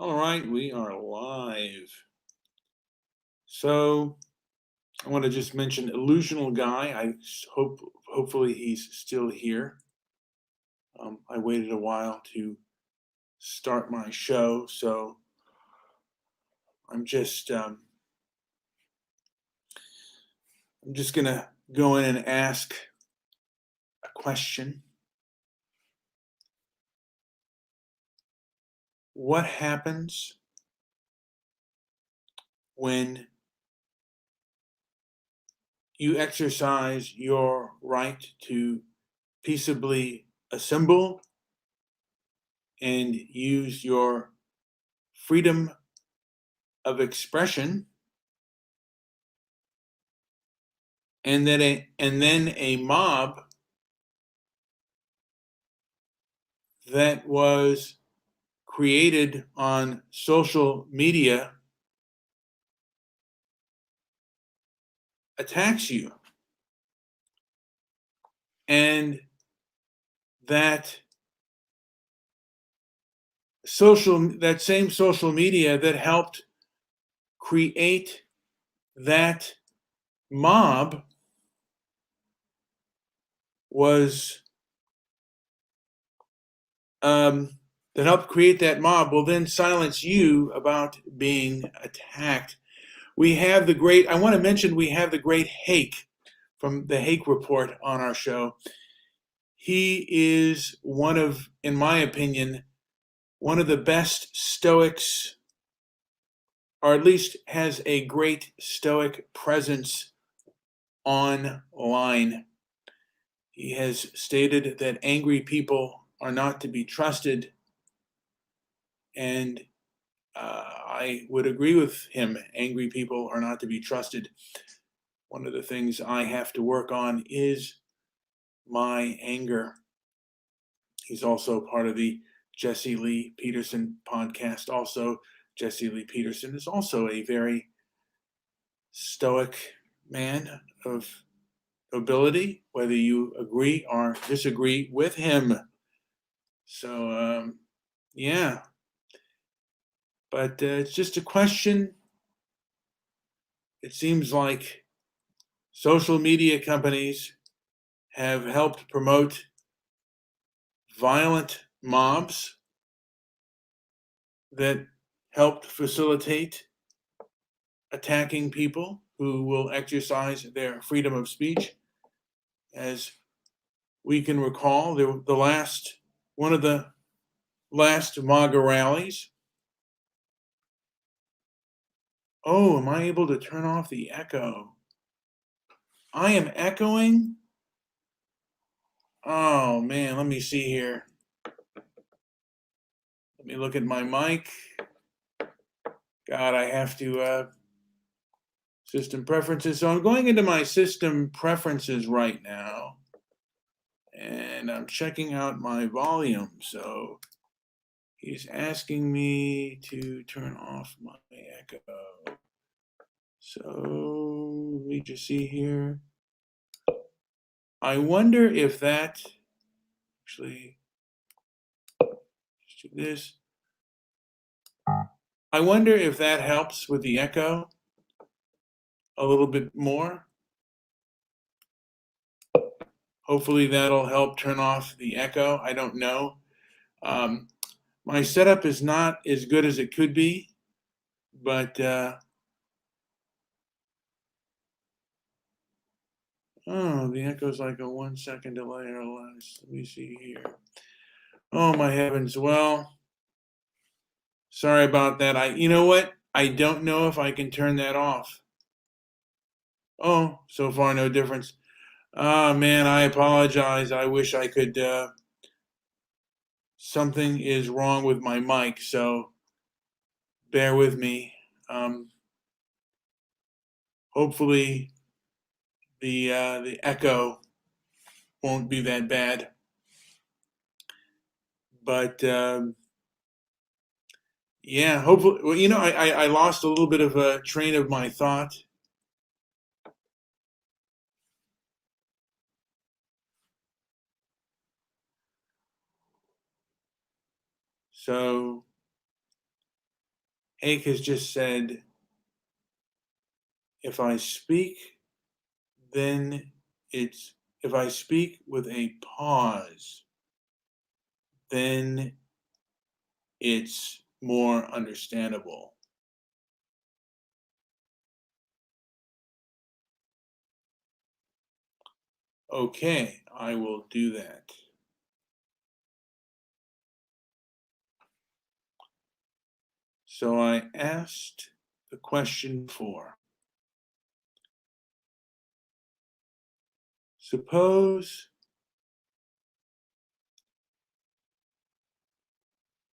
All right, we are live. So I want to just mention Illusional Guy. Hopefully he's still here. I waited a while to start my show, so I'm just gonna go in and ask a question. What happens when you exercise your right to peaceably assemble and use your freedom of expression, and then a mob that was created on social media attacks you, and that same social media that helped create that mob was that helped create that mob will then silence you about being attacked. We have the great, I want to mention, we have the great Hake from the Hake Report on our show. He is one of, in my opinion, one of the best Stoics, or at least has a great Stoic presence online. He has stated that angry people are not to be trusted, and I would agree with him. Angry people are not to be trusted. One of the things I have to work on is my anger. He's also part of the Jesse Lee Peterson podcast. Also, Jesse Lee Peterson is also a very stoic man of ability, whether you agree or disagree with him. So, yeah. But it's just a question. It seems like social media companies have helped promote violent mobs that helped facilitate attacking people who will exercise their freedom of speech. As we can recall, one of the last MAGA rallies. Oh, am I able to turn off the echo? I am echoing? Oh man, let me see here. Let me look at my mic. God, I have to, system preferences. So I'm going into my system preferences right now, and I'm checking out my volume. So he's asking me to turn off my echo. So let me just see here. I wonder if that actually, let's do this. I wonder if that helps with the echo a little bit more. Hopefully that'll help turn off the echo. I don't know. My setup is not as good as it could be, but oh, the echo's like a 1 second delay or less. Let me see here. Oh my heavens. Well, sorry about that. You know what? I don't know if I can turn that off. Oh, so far no difference. Ah, man, I apologize. I wish I could. Something is wrong with my mic, so bear with me. Hopefully, the echo won't be that bad. But yeah, hopefully. Well, you know, I lost a little bit of a train of my thought. So Hake has just said, if I speak, then if I speak with a pause, then it's more understandable. Okay, I will do that. So I asked the question before. Suppose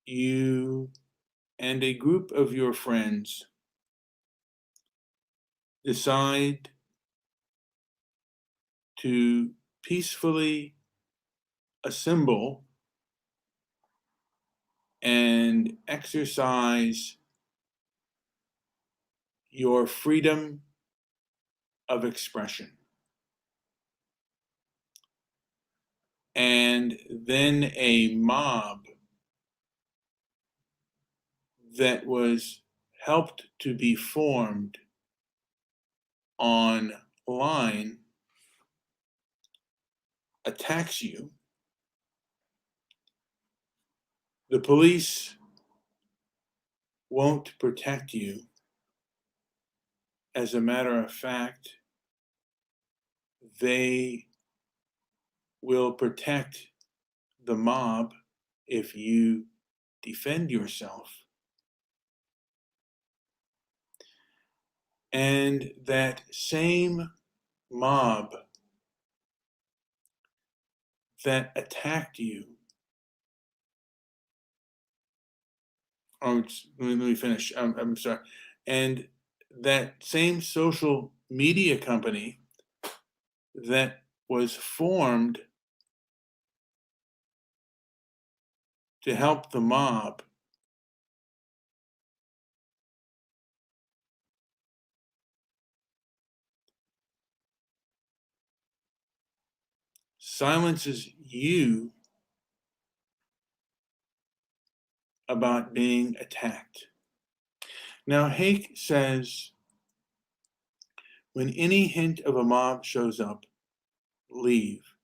you and a group of your friends decide to peacefully assemble and exercise your freedom of expression. And then a mob that was helped to be formed online attacks you. The police won't protect you. As a matter of fact, they will protect the mob if you defend yourself. And that same mob that attacked you, let me finish. I'm sorry. And that same social media company that was formed to help the mob silences you about being attacked. Now, Hake says, when any hint of a mob shows up, leave,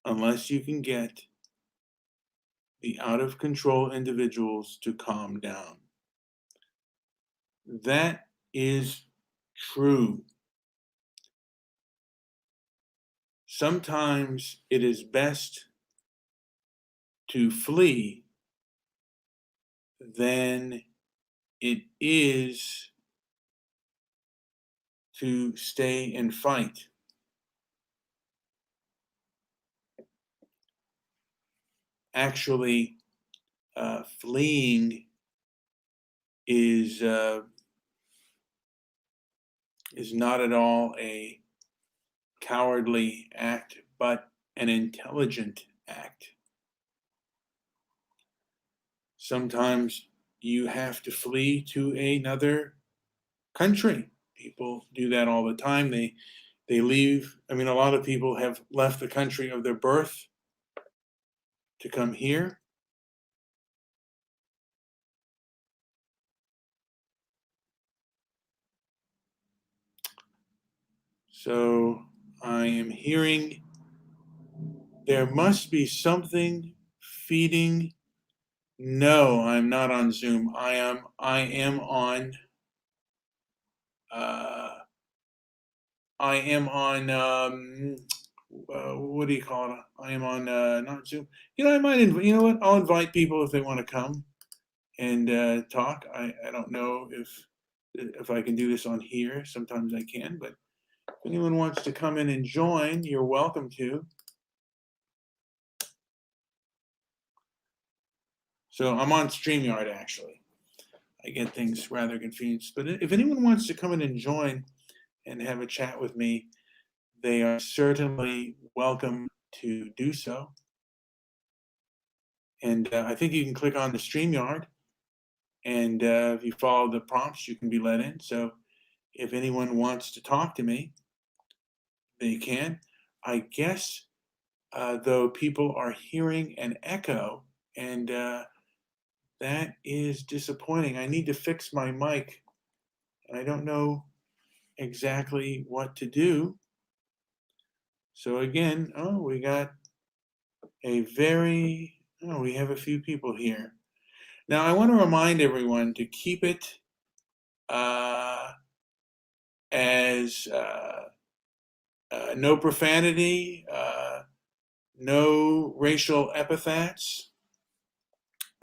unless you can get the out-of-control individuals to calm down. That is true. Sometimes it is best to flee than it is to stay and fight. Actually, fleeing is not at all a cowardly act, but an intelligent act. Sometimes you have to flee to another country. People do that all the time. They leave. I mean, a lot of people have left the country of their birth to come here. So I am hearing there must be something feeding. No, I'm not on Zoom. I am on what do you call it? I am on not Zoom. I might invite. You know what? I'll invite people if they want to come and talk. I don't know if I can do this on here. Sometimes I can, but if anyone wants to come in and join, you're welcome to. So I'm on StreamYard, actually. I get things rather confused. But if anyone wants to come in and join and have a chat with me, they are certainly welcome to do so. And I think you can click on the StreamYard, and if you follow the prompts, you can be let in. So if anyone wants to talk to me, they can. I guess, though, people are hearing an echo, and That is disappointing. I need to fix my mic. I don't know exactly what to do. So again, we got we have a few people here. Now I want to remind everyone to keep it as no profanity, no racial epithets,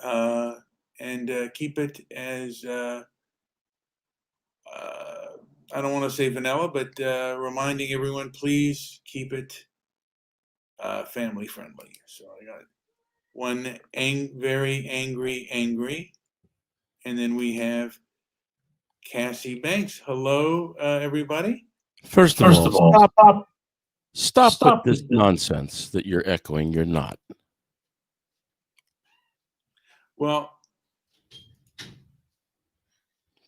and keep it as I don't want to say vanilla, but reminding everyone, please keep it family friendly. So I got one very angry, and then we have Cassie Banks. Hello, everybody. First of all, stop with this nonsense that you're echoing. You're not. Well,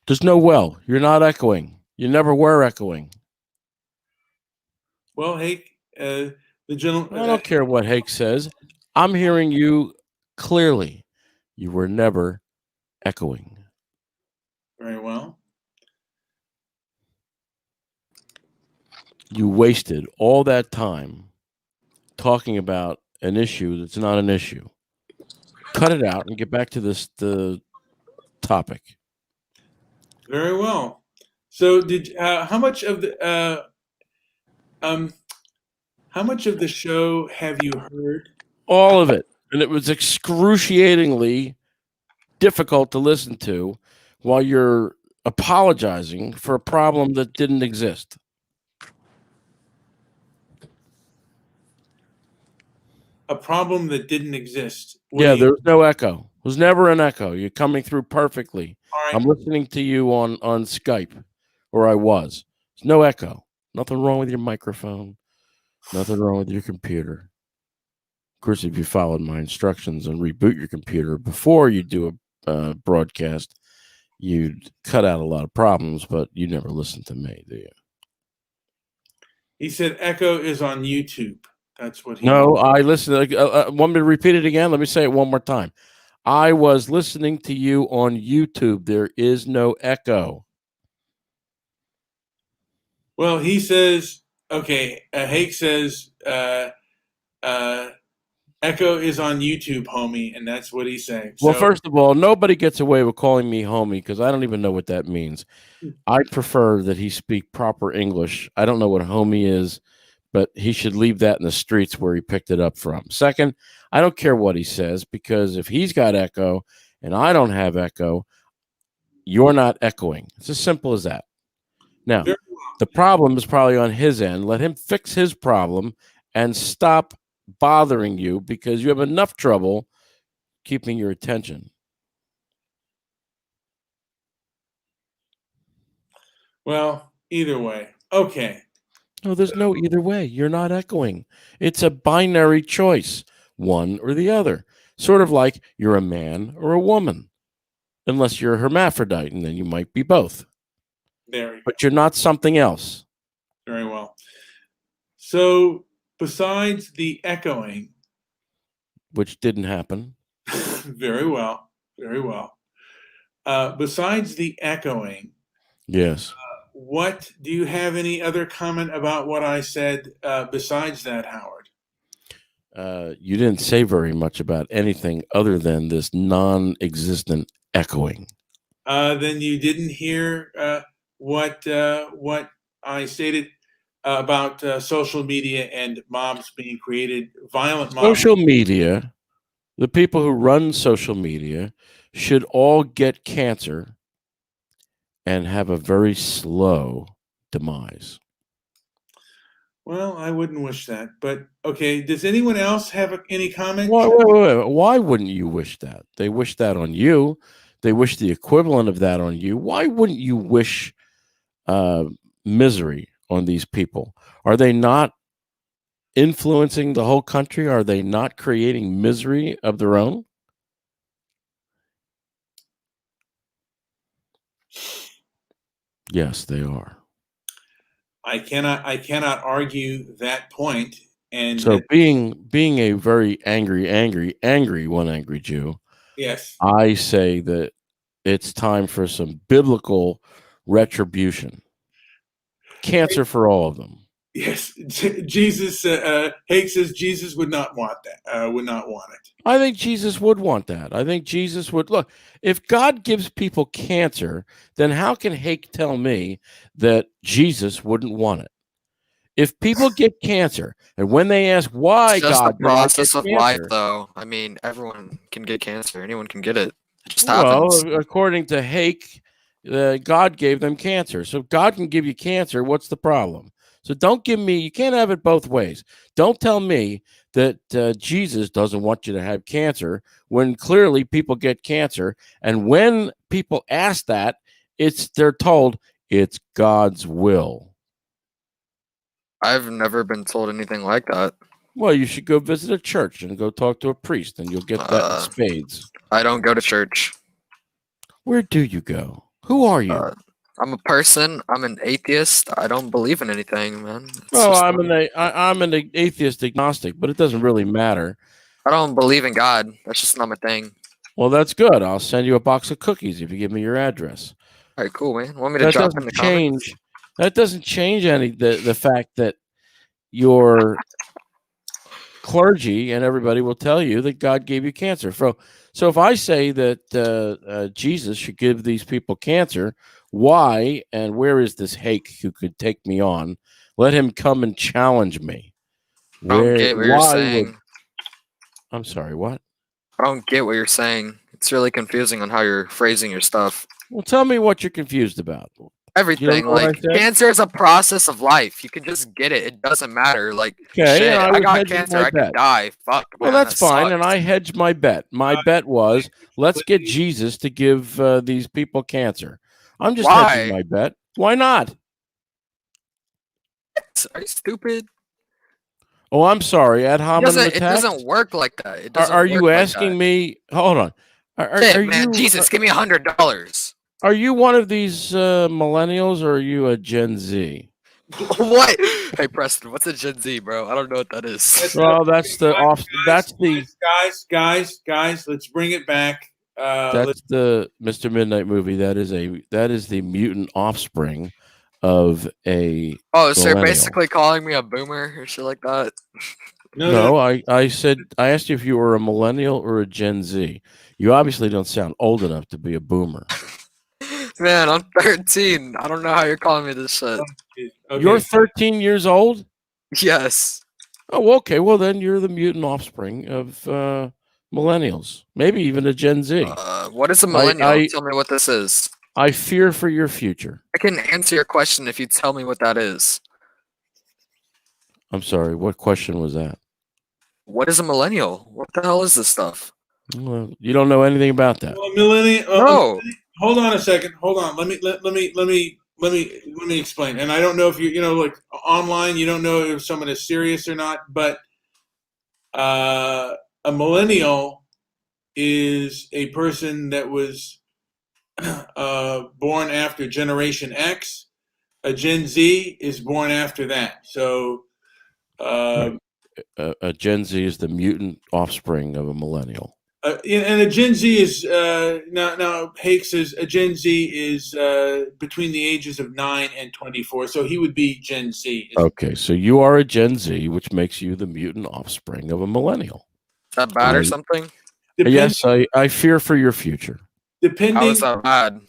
there's no well. You're not echoing. You never were echoing. Well, Hake, the gentleman. I don't care what Hake says. I'm hearing you clearly. You were never echoing. Very well. You wasted all that time talking about an issue that's not an issue. Cut it out and get back to the topic. Very well. So, how much of the show have you heard? All of it, and it was excruciatingly difficult to listen to while you're apologizing for a problem that didn't exist. A problem that didn't exist. Yeah, there was no echo. It was never an echo. You're coming through perfectly. Right. I'm listening to you on Skype, or I was. There's no echo. Nothing wrong with your microphone. Nothing wrong with your computer. Of course, if you followed my instructions and reboot your computer before you do a broadcast, you'd cut out a lot of problems, but you never listen to me, do you? He said echo is on YouTube. That's what he... No, I listened. Want me to repeat it again? Let me say it one more time. I was listening to you on YouTube. There is no echo. Well, he says, okay, Hake says, echo is on YouTube, homie, and that's what he's saying. Well, first of all, nobody gets away with calling me homie because I don't even know what that means. I prefer that he speak proper English. I don't know what homie is, but he should leave that in the streets where he picked it up from. Second, I don't care what he says because if he's got echo and I don't have echo, you're not echoing. It's as simple as that. Now, the problem is probably on his end. Let him fix his problem and stop bothering you because you have enough trouble keeping your attention. Well, either way. Okay. No, there's no either way. You're not echoing. It's a binary choice, one or the other. Sort of like you're a man or a woman, unless you're a hermaphrodite, and then you might be both. But you're not something else. Very well. So besides the echoing, which didn't happen. Very well. Very well. Besides the echoing. Yes. What do you have any other comment about what I said besides that, Howard? You didn't say very much about anything other than this non-existent echoing. Then you didn't hear what I stated about social media and mobs being created, violent mobs. Social media, the people who run social media should all get cancer and have a very slow demise. Well, I wouldn't wish that, but okay. Does anyone else have any comment? Why wouldn't you wish that? They wish that on you. They wish the equivalent of that on you. Why wouldn't you wish misery on these people? Are they not influencing the whole country? Are they not creating misery of their own? Yes, they are. I cannot argue that point. And so being a very angry one angry Jew, Yes. I say that it's time for some biblical retribution. Cancer for all of them. Yes. Jesus, Hake says Jesus would not want that, would not want it. I think Jesus would want that. I think Jesus would look. If God gives people cancer, then how can Hake tell me that Jesus wouldn't want it? If people get cancer, and when they ask why It's just the God did I get process of life, cancer, though. I mean, everyone can get cancer. Anyone can get it. It just well, happens. according to Hake, God gave them cancer. So God can give you cancer. What's the problem? So don't give me, you can't have it both ways. Don't tell me that Jesus doesn't want you to have cancer when clearly people get cancer. And when people ask that, they're told it's God's will. I've never been told anything like that. Well, you should go visit a church and go talk to a priest, and you'll get that in spades. I don't go to church. Where do you go? Who are you? I'm a person. I'm an atheist. I don't believe in anything, man. Well, I'm an atheist agnostic, but it doesn't really matter. I don't believe in God. That's just not my thing. Well, that's good. I'll send you a box of cookies if you give me your address. All right, cool, man. Want me to drop in the comments? That doesn't change the fact that your clergy and everybody will tell you that God gave you cancer. So if I say that Jesus should give these people cancer, why and where is this Hake who could take me on? Let him come and challenge me. I don't get what you're saying. I'm sorry, what? I don't get what you're saying. It's really confusing on how you're phrasing your stuff. Well, tell me what you're confused about. Everything. Like, cancer is a process of life. You can just get it. It doesn't matter. Like, okay, shit, I got cancer. I could die. Fuck. Well, man, that's fine. And I hedged my bet. My bet was, let's get Jesus to give these people cancer. I'm just hedging my bet. Why not? Are you stupid? Oh, I'm sorry. Ad hominem attack? It doesn't work like that. It doesn't are you asking me? Hold on. Shit, man, Jesus, give me $100. Are you one of these millennials, or are you a Gen Z? What? Hey, Preston, what's a Gen Z, bro? I don't know what that is. Well, that's the off. That's the guys. Let's bring it back. That's the Mr. Midnight movie. That is the mutant offspring of a. Oh, so you're basically calling me a boomer or shit like that? No. I said I asked you if you were a millennial or a Gen Z. You obviously don't sound old enough to be a boomer. Man, I'm 13. I don't know how you're calling me this shit. Okay. You're 13 years old? Yes. Oh, okay. Well, then you're the mutant offspring of millennials. Maybe even a Gen Z. What is a millennial? Tell me what this is. I fear for your future. I can answer your question if you tell me what that is. I'm sorry. What question was that? What is a millennial? What the hell is this stuff? Well, you don't know anything about that. Well, millennial. No. Hold on a second. Hold on. Let me explain. And I don't know if you like online, you don't know if someone is serious or not, but a millennial is a person that was born after Generation X. A Gen Z is born after that. So a Gen Z is the mutant offspring of a millennial. And a Gen Z is now Hake says a Gen Z is between the ages of 9 and 24, so he would be Gen Z. Okay, so you are a Gen Z, which makes you the mutant offspring of a millennial. Is that bad or something? Yes, I fear for your future. How is that bad?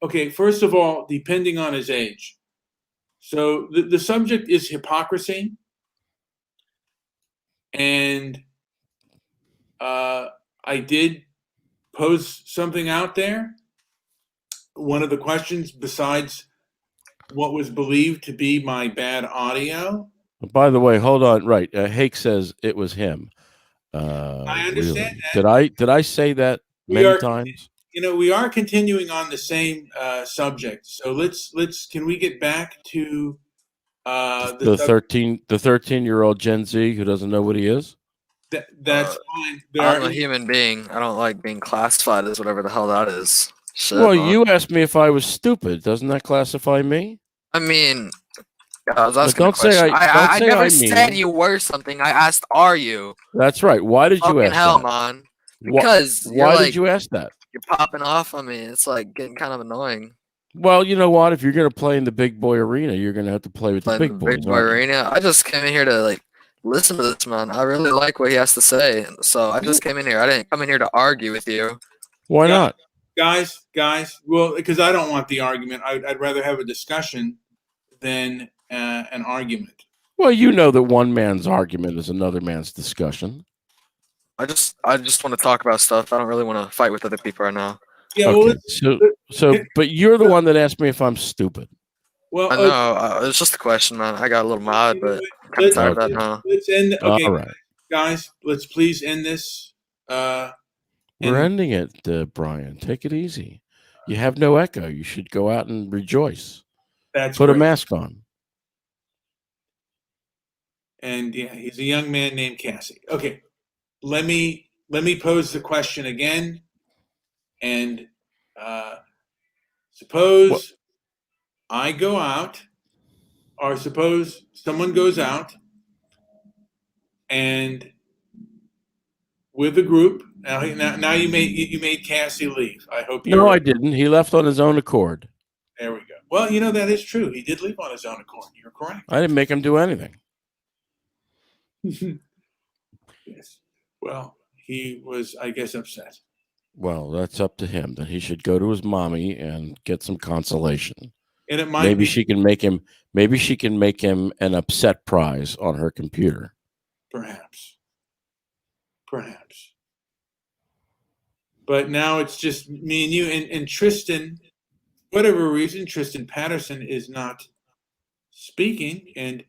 Okay, first of all, depending on his age. So the subject is hypocrisy, and I did pose something out there. One of the questions, besides what was believed to be my bad audio. By the way, hold on. Right, Hake says it was him. I understand that. Did I say that many times? We are continuing on the same subject. So let's can we get back to the 13-year-old Gen Z who doesn't know what he is? That's fine. I'm a human being. I don't like being classified as whatever the hell that is. Shit, well, you asked me if I was stupid. Doesn't that classify me? I mean, I was asking don't a question. say I never I said mean. you were something. I asked, are you? That's right. Why did you Fucking ask hell, that? man. Because you're Why did like, you ask that? you're popping off on me. It's like getting kind of annoying. Well, you know what? If you're going to play in the big boy arena, you're going to have to play with the Playing big the big boys, boy aren't you? arena. I just came in here to like listen to this man. I really like what he has to say. So I just came in here. I didn't come in here to argue with you. Why not? Guys, well, because I don't want the argument. I'd rather have a discussion than an argument. Well, you know that one man's argument is another man's discussion. I just want to talk about stuff. I don't really want to fight with other people right now. Yeah, okay. well, But you're the one that asked me if I'm stupid. Well, I know. It's just a question, man. I got a little mad, but I'm kind of tired of that now. Let's end. Okay, all right, guys, let's please end this. We're ending it, Brian. Take it easy. You have no echo. You should go out and rejoice. Put a mask on. And yeah, he's a young man named Cassie. Okay, let me pose the question again. And suppose I go out, or suppose someone goes out, and with a group. Now you made Cassie leave. I hope you. No, I didn't. He left on his own accord. There we go. Well, you know, that is true. He did leave on his own accord. You're correct. I didn't make him do anything. Yes. Well, he was, I guess, upset. Well, that's up to him. That he should go to his mommy and get some consolation. And it might maybe she can make him. Maybe she can make him an upset prize on her computer. Perhaps. But now it's just me and you, and Tristan. Whatever reason, Tristan Patterson is not speaking, and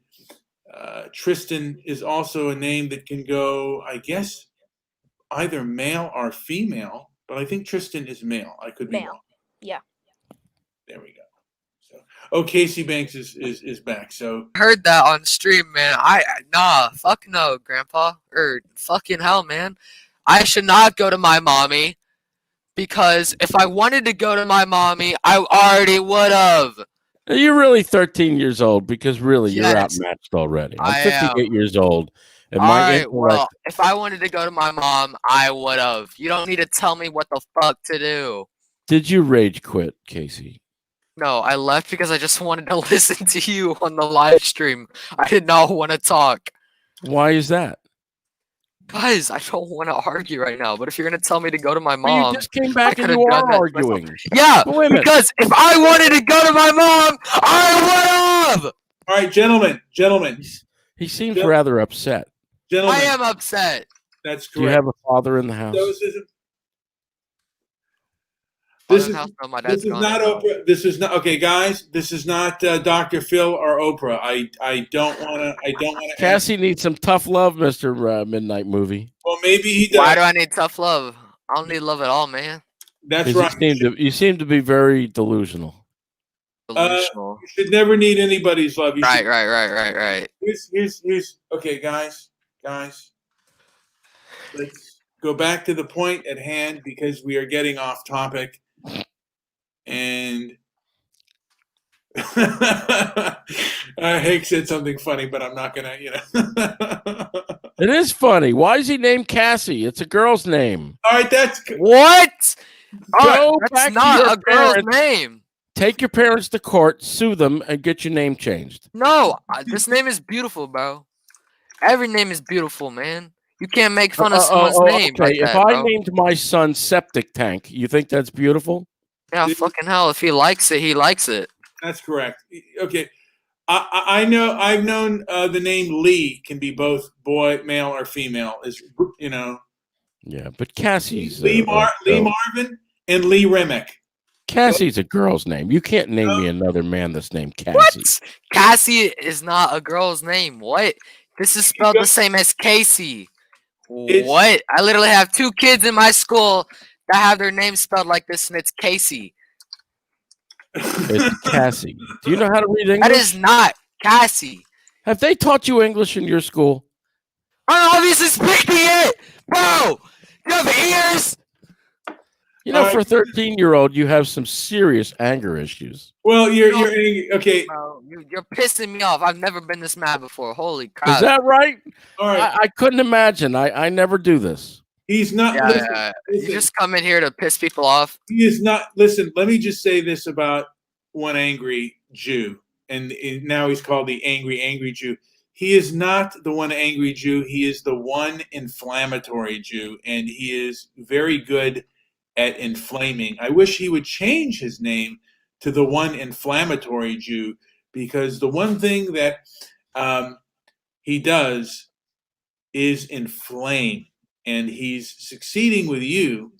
Tristan is also a name that can go, I guess, either male or female. But I think Tristan is male. I could be wrong. Yeah. There we go. So, Casey Banks is back. So heard that on stream, man. Fuck no, Grandpa, or fucking hell, man. I should not go to my mommy because if I wanted to go to my mommy, I already would have. You're really 13 years old because really Yes. you're outmatched already. I'm 58 am. years old. And All my right, intellect, well, if I wanted to go to my mom, I would have. You don't need to tell me what the fuck to do. Did you rage quit, Casey? No, I left because I just wanted to listen to you on the live stream. I did not want to talk. Why is that? Guys, I don't want to argue right now, but if you're going to tell me to go to my Well, mom... you just came back and could've you done are that arguing. Yeah, But wait a minute. because if I wanted to go to my mom, I would have! all right, gentlemen. He seems rather upset. Gentlemen, I am upset. that's correct. Do you have a father in the house? This is not Oprah. This is not okay, guys. This is not Dr. Phil or Oprah. I don't want to. Cassie needs some tough love, Mr. Midnight Movie. Well, maybe he does. Why do I need tough love? I don't need love at all, man. That's right. You seem to be very delusional. Delusional. You should never need anybody's love. Right. Here's okay, guys. Let's go back to the point at hand because we are getting off topic. And Hake said something funny, but I'm not gonna, It is funny. Why is he named Cassie? It's a girl's name. All right, that's what? Go that's back not to your a girl's parents. name. Take your parents to court, sue them, and get your name changed. No, this name is beautiful, bro. Every name is beautiful, man. You can't make fun of someone's name. Okay, like if that, I bro. named my son Septic Tank, you think that's beautiful? Yeah, fucking hell. If he likes it, he likes it. That's correct. Okay, I know. I've known the name Lee can be both male or female. Yeah, but Cassie's Lee Marvin and Lee Remick. Cassie's a girl's name. You can't name me another man that's named Cassie. What? Cassie is not a girl's name. What? This is spelled the same as Casey. What? I literally have 2 kids in my school that have their names spelled like this, and it's Casey. It's Cassie. Do you know how to read English? That is not Cassie. Have they taught you English in your school? I'm obviously speaking it, bro. You have ears. You know, All for a right. 13-year-old, you have some serious anger issues. Well, No. you're angry. Okay. Bro, you're pissing me off. I've never been this mad before. Holy crap. Is that right? All right. I couldn't imagine. I never do this. He's not. Yeah, Listen, yeah. You listen. just come in here to piss people off. He is not. Listen. Let me just say this about one angry Jew, and now he's called the angry Jew. He is not the one angry Jew. He is the one inflammatory Jew, and he is very good at inflaming. I wish he would change his name to the one inflammatory Jew, because the one thing that he does is inflame, and he's succeeding with you.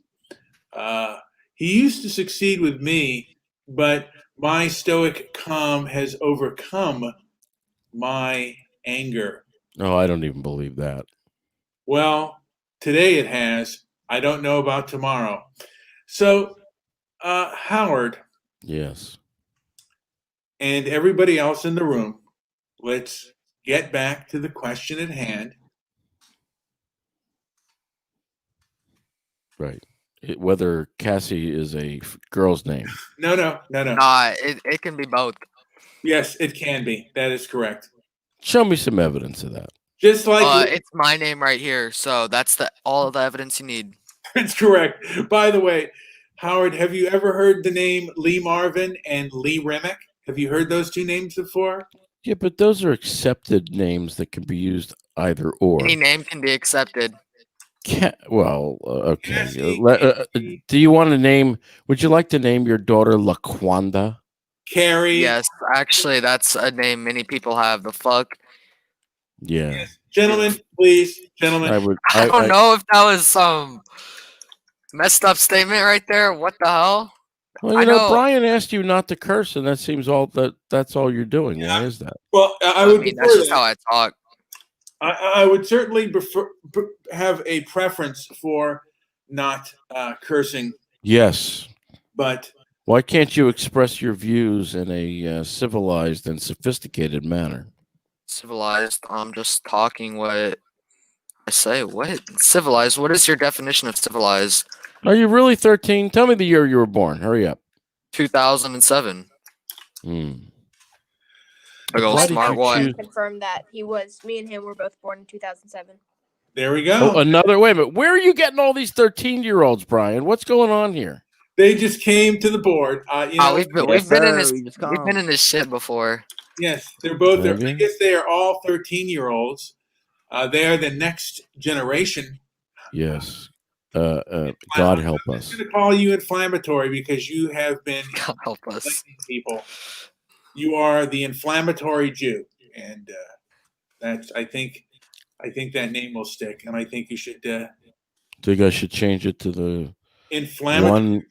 He used to succeed with me, but my stoic calm has overcome my anger. No, I don't even believe that. Well, today it has. I don't know about tomorrow. So, Howard Yes. and everybody else in the room, let's get back to the question at hand. Right. Whether Cassie is a girl's name. No. Nah, it can be both. Yes, it can be. That is correct. Show me some evidence of that. Just like It's my name right here, so that's all the evidence you need. that's correct. By the way, Howard, have you ever heard the name Lee Marvin and Lee Remick? Have you heard those two names before? Yeah, but those are accepted names that can be used either or. Any name can be accepted. Okay. Cassie, Do you want to name? Would you like to name your daughter LaQuanda? Carrie. Yes, actually, that's a name many people have. The fuck? Yeah. Yes. Gentlemen, please, gentlemen. I don't know if that was some messed up statement right there. What the hell? Well, I know. Brian asked you not to curse, and that seems that's all you're doing. Yeah. Why is that? Well, I I would mean, prefer that's just that. how I talk. I would certainly have a preference for not cursing, Yes. but Why can't you express your views in a civilized and sophisticated manner? Civilized. I'm just talking what I say. What? Civilized? What is your definition of civilized? Are you really 13? Tell me the year you were born. Hurry up. 2007. Big old Why did smart you one. choose- Confirmed that me and him were both born in 2007. there we go. Oh, wait a minute. Where are you getting all these 13-year-olds, Brian? What's going on here? They just came to the board. We've been in this. We've been in this shit before. Yes, they're both. I Maybe. guess they are all 13-year-olds. They are the next generation. Yes. God help I'm us. going to call you inflammatory because you have been God help us. inflaming people. You are the inflammatory Jew, and that's. I think that name will stick, and I think you should Think I should change it to the inflammatory.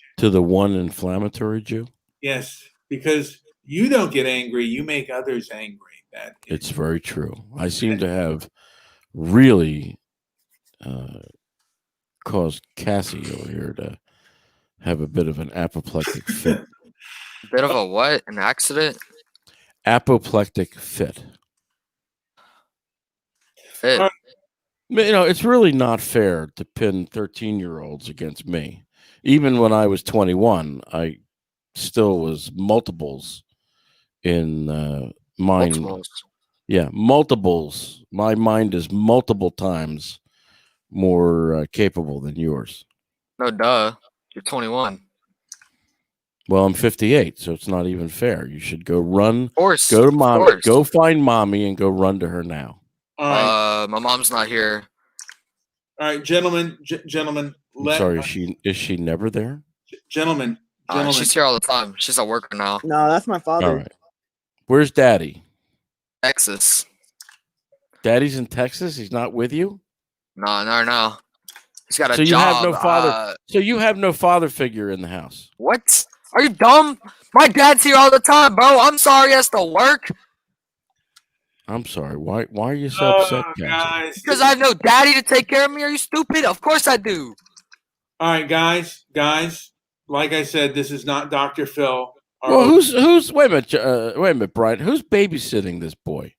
one inflammatory Jew? Yes, because you don't get angry, you make others angry. It's very true. I seem to have really caused Cassie over here to have a bit of an apoplectic fit. Bit of a what? An accident? Apoplectic fit. Fit. It's really not fair to pin 13-year-olds against me. Even when I was 21, I still was multiples in mind. Multiples. Yeah, multiples. My mind is multiple times more capable than yours. No, duh. You're 21. Well, I'm 58, so it's not even fair. You should go run. Of course. Go to of mom. course. Go find mommy and go run to her now. All right, My mom's not here. all right, gentlemen, gentlemen. I'm sorry. Is she never there? Gentlemen. She's here all the time. She's a worker now. No, that's my father. All right. Where's Daddy? Texas. Daddy's in Texas. He's not with you. No. He's got a So job. you have no father. So you have no father figure in the house. What? Are you dumb? My dad's here all the time, bro. I'm sorry he has to work. I'm sorry. Why are you so upset, Cassie? Guys. Because I have no daddy to take care of me. Are you stupid? Of course I do. All right, guys. Like I said, this is not Dr. Phil. Well, who's? Wait a minute, Brian. Who's babysitting this boy?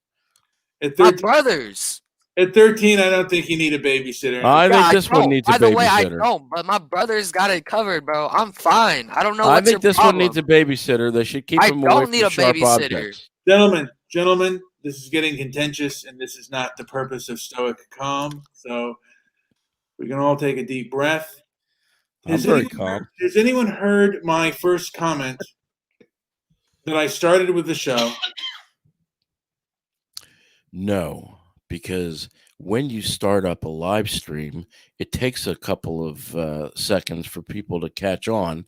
At My 13, brothers. At 13, I don't think you need a babysitter. I think this one don't. needs a By the way, I babysitter. don't, but my brother's got it covered, bro. I'm fine. I don't know I what's your think this problem. one needs a babysitter. They should keep I him away don't from need a sharp babysitter. objects. Gentlemen, this is getting contentious, and this is not the purpose of Stoic Calm. So we can all take a deep breath. I'm very calm. Has anyone heard my first comment that I started with the show? No, because when you start up a live stream, it takes a couple of seconds for people to catch on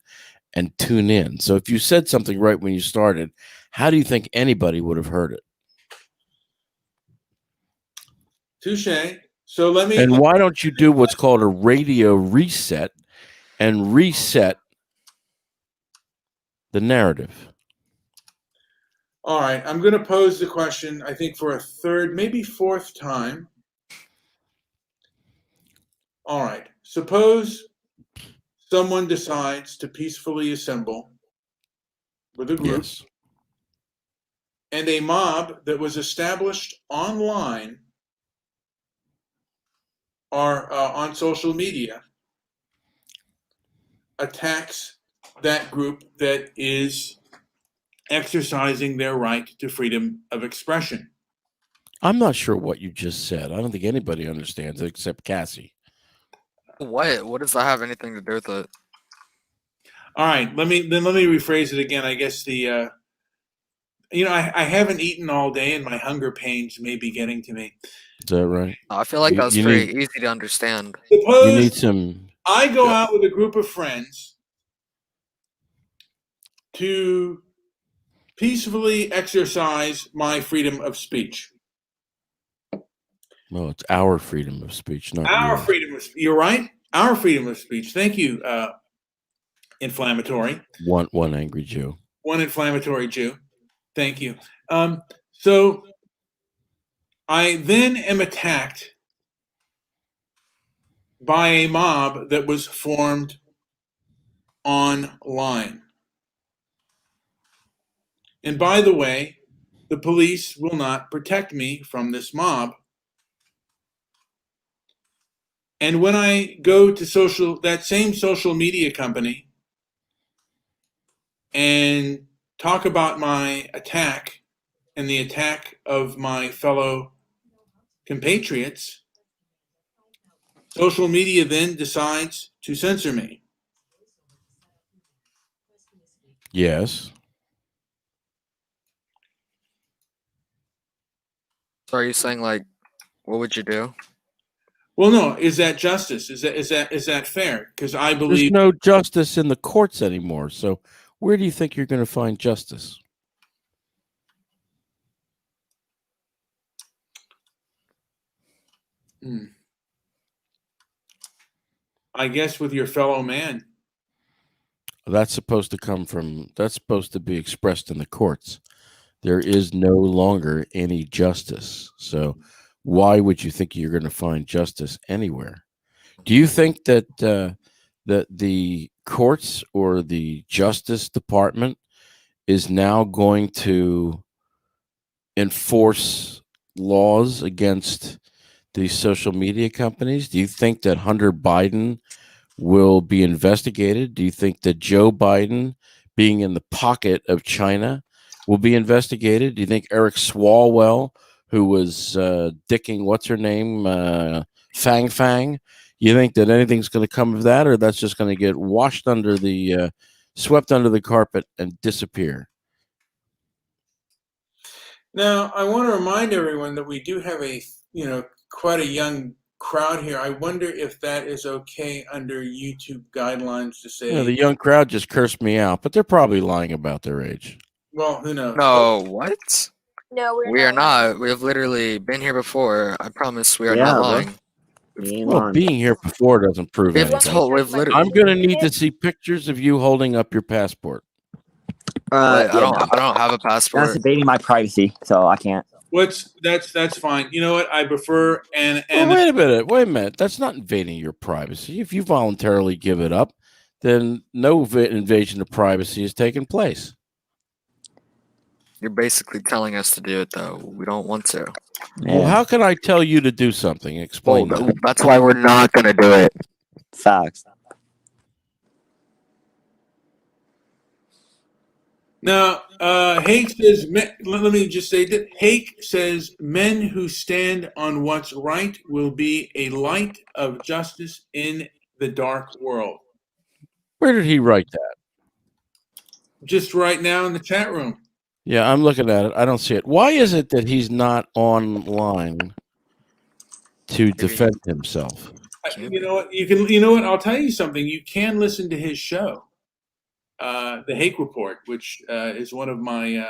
and tune in. So if you said something right when you started, how do you think anybody would have heard it? Touche. So let me. And why don't you do what's called a radio reset and reset the narrative? All right, I'm going to pose the question, I think, for a third, maybe fourth time. All right, suppose someone decides to peacefully assemble with a group, Yes. and a mob that was established online or on social media attacks that group that is exercising their right to freedom of expression. I'm not sure what you just said. I don't think anybody understands it except Cassie. What does that have anything to do with it? All right, let me rephrase it again. I guess the I haven't eaten all day, and my hunger pains may be getting to me. Is that right? I feel like You- that's you pretty need- easy to understand. You Suppose need some. I go out with a group of friends to peacefully exercise my freedom of speech. Well, it's our freedom of speech, not Our yours. freedom of speech. You're right. Our freedom of speech. Thank you, inflammatory. One angry Jew. One inflammatory Jew. Thank you. So I then am attacked by a mob that was formed online. And by the way, the police will not protect me from this mob. And when I go to that same social media company and talk about my attack and the attack of my fellow compatriots, social media then decides to censor me. Yes. So are you saying, like, what would you do? Well, no, is that justice? Is that fair? Because I There's believe no justice in the courts anymore. So where do you think you're going to find justice? I guess with your fellow man. That's supposed to be expressed in the courts. There is no longer any justice. So why would you think you're going to find justice anywhere? Do you think that that the courts or the Justice Department is now going to enforce laws against these social media companies? Do you think that Hunter Biden will be investigated? Do you think that Joe Biden being in the pocket of China will be investigated? Do you think Eric Swalwell, who was dicking what's her name, Fang, you think that anything's going to come of that, or that's just going to get washed under the swept under the carpet and disappear? Now, I want to remind everyone that we do have quite a young crowd here. I wonder if that is okay under YouTube guidelines to say. Yeah, the young crowd just cursed me out, but they're probably lying about their age. Well, who knows? No, what? No, We are not. We have literally been here before. I promise we are Yeah, not bro. lying. You ain't Well, lying. being here before doesn't prove We've anything. told, we've literally. I'm going to need to see pictures of you holding up your passport. I Yeah, don't. no. I don't have a That's passport. invading my privacy, so I can't. That's fine. You know what? I prefer Well, wait a minute. That's not invading your privacy. If you voluntarily give it up, then no invasion of privacy has taken place. You're basically telling us to do it, though. We don't want to. Well, Yeah. how can I tell you to do something? Explain that. That's why we're not gonna do it. Facts. Now, Hake says, let me just say that Hake says, men who stand on what's right will be a light of justice in the dark world. Where did he write that? Just right now in the chat room. Yeah, I'm looking at it. I don't see it. Why is it that he's not online to defend himself? You know what? You know what? I'll tell you something. You can listen to his show, the Hake Report, which is one of my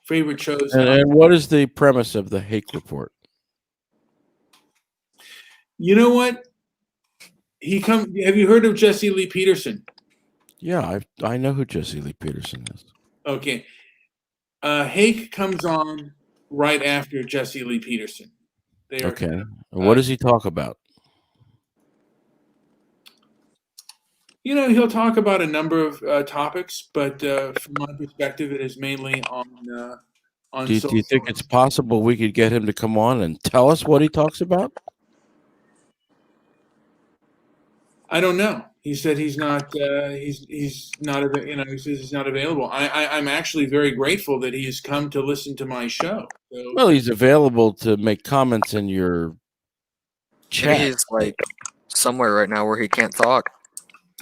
favorite shows. And what is the premise of the Hake Report? You know what? Have you heard of Jesse Lee Peterson? Yeah, I know who Jesse Lee Peterson is. Okay. Hake comes on right after Jesse Lee Peterson. Okay. What does he talk about? You know, he'll talk about a number of topics, but from my perspective, it is mainly on. Do you think it's possible we could get him to come on and tell us what he talks about? I don't know. He said he's not. He's not. You know, he says he's not available. I'm actually very grateful that he has come to listen to my show. So, Well, he's available to make comments in your chat. Maybe he's like somewhere right now where he can't talk.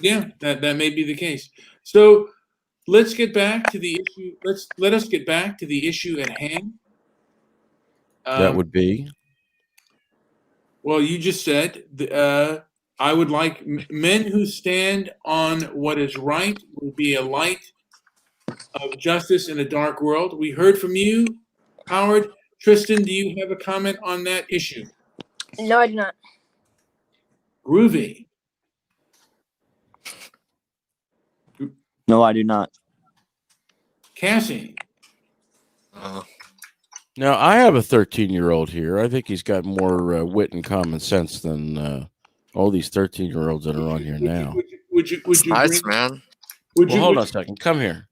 yeah, that may be the case. So let's get back to the issue. Let us get back to the issue at hand. That would be. Well, you just said. I would like men who stand on what is right will be a light of justice in a dark world. We heard from you, Howard. Tristan, do you have a comment on that issue? No, I do not. Groovy. No, I do not. Cassie. Now, I have a 13-year-old here. I think he's got more wit and common sense than all these 13-year-olds that are on here now. Would you Nice, man. Hold on a second. Come here.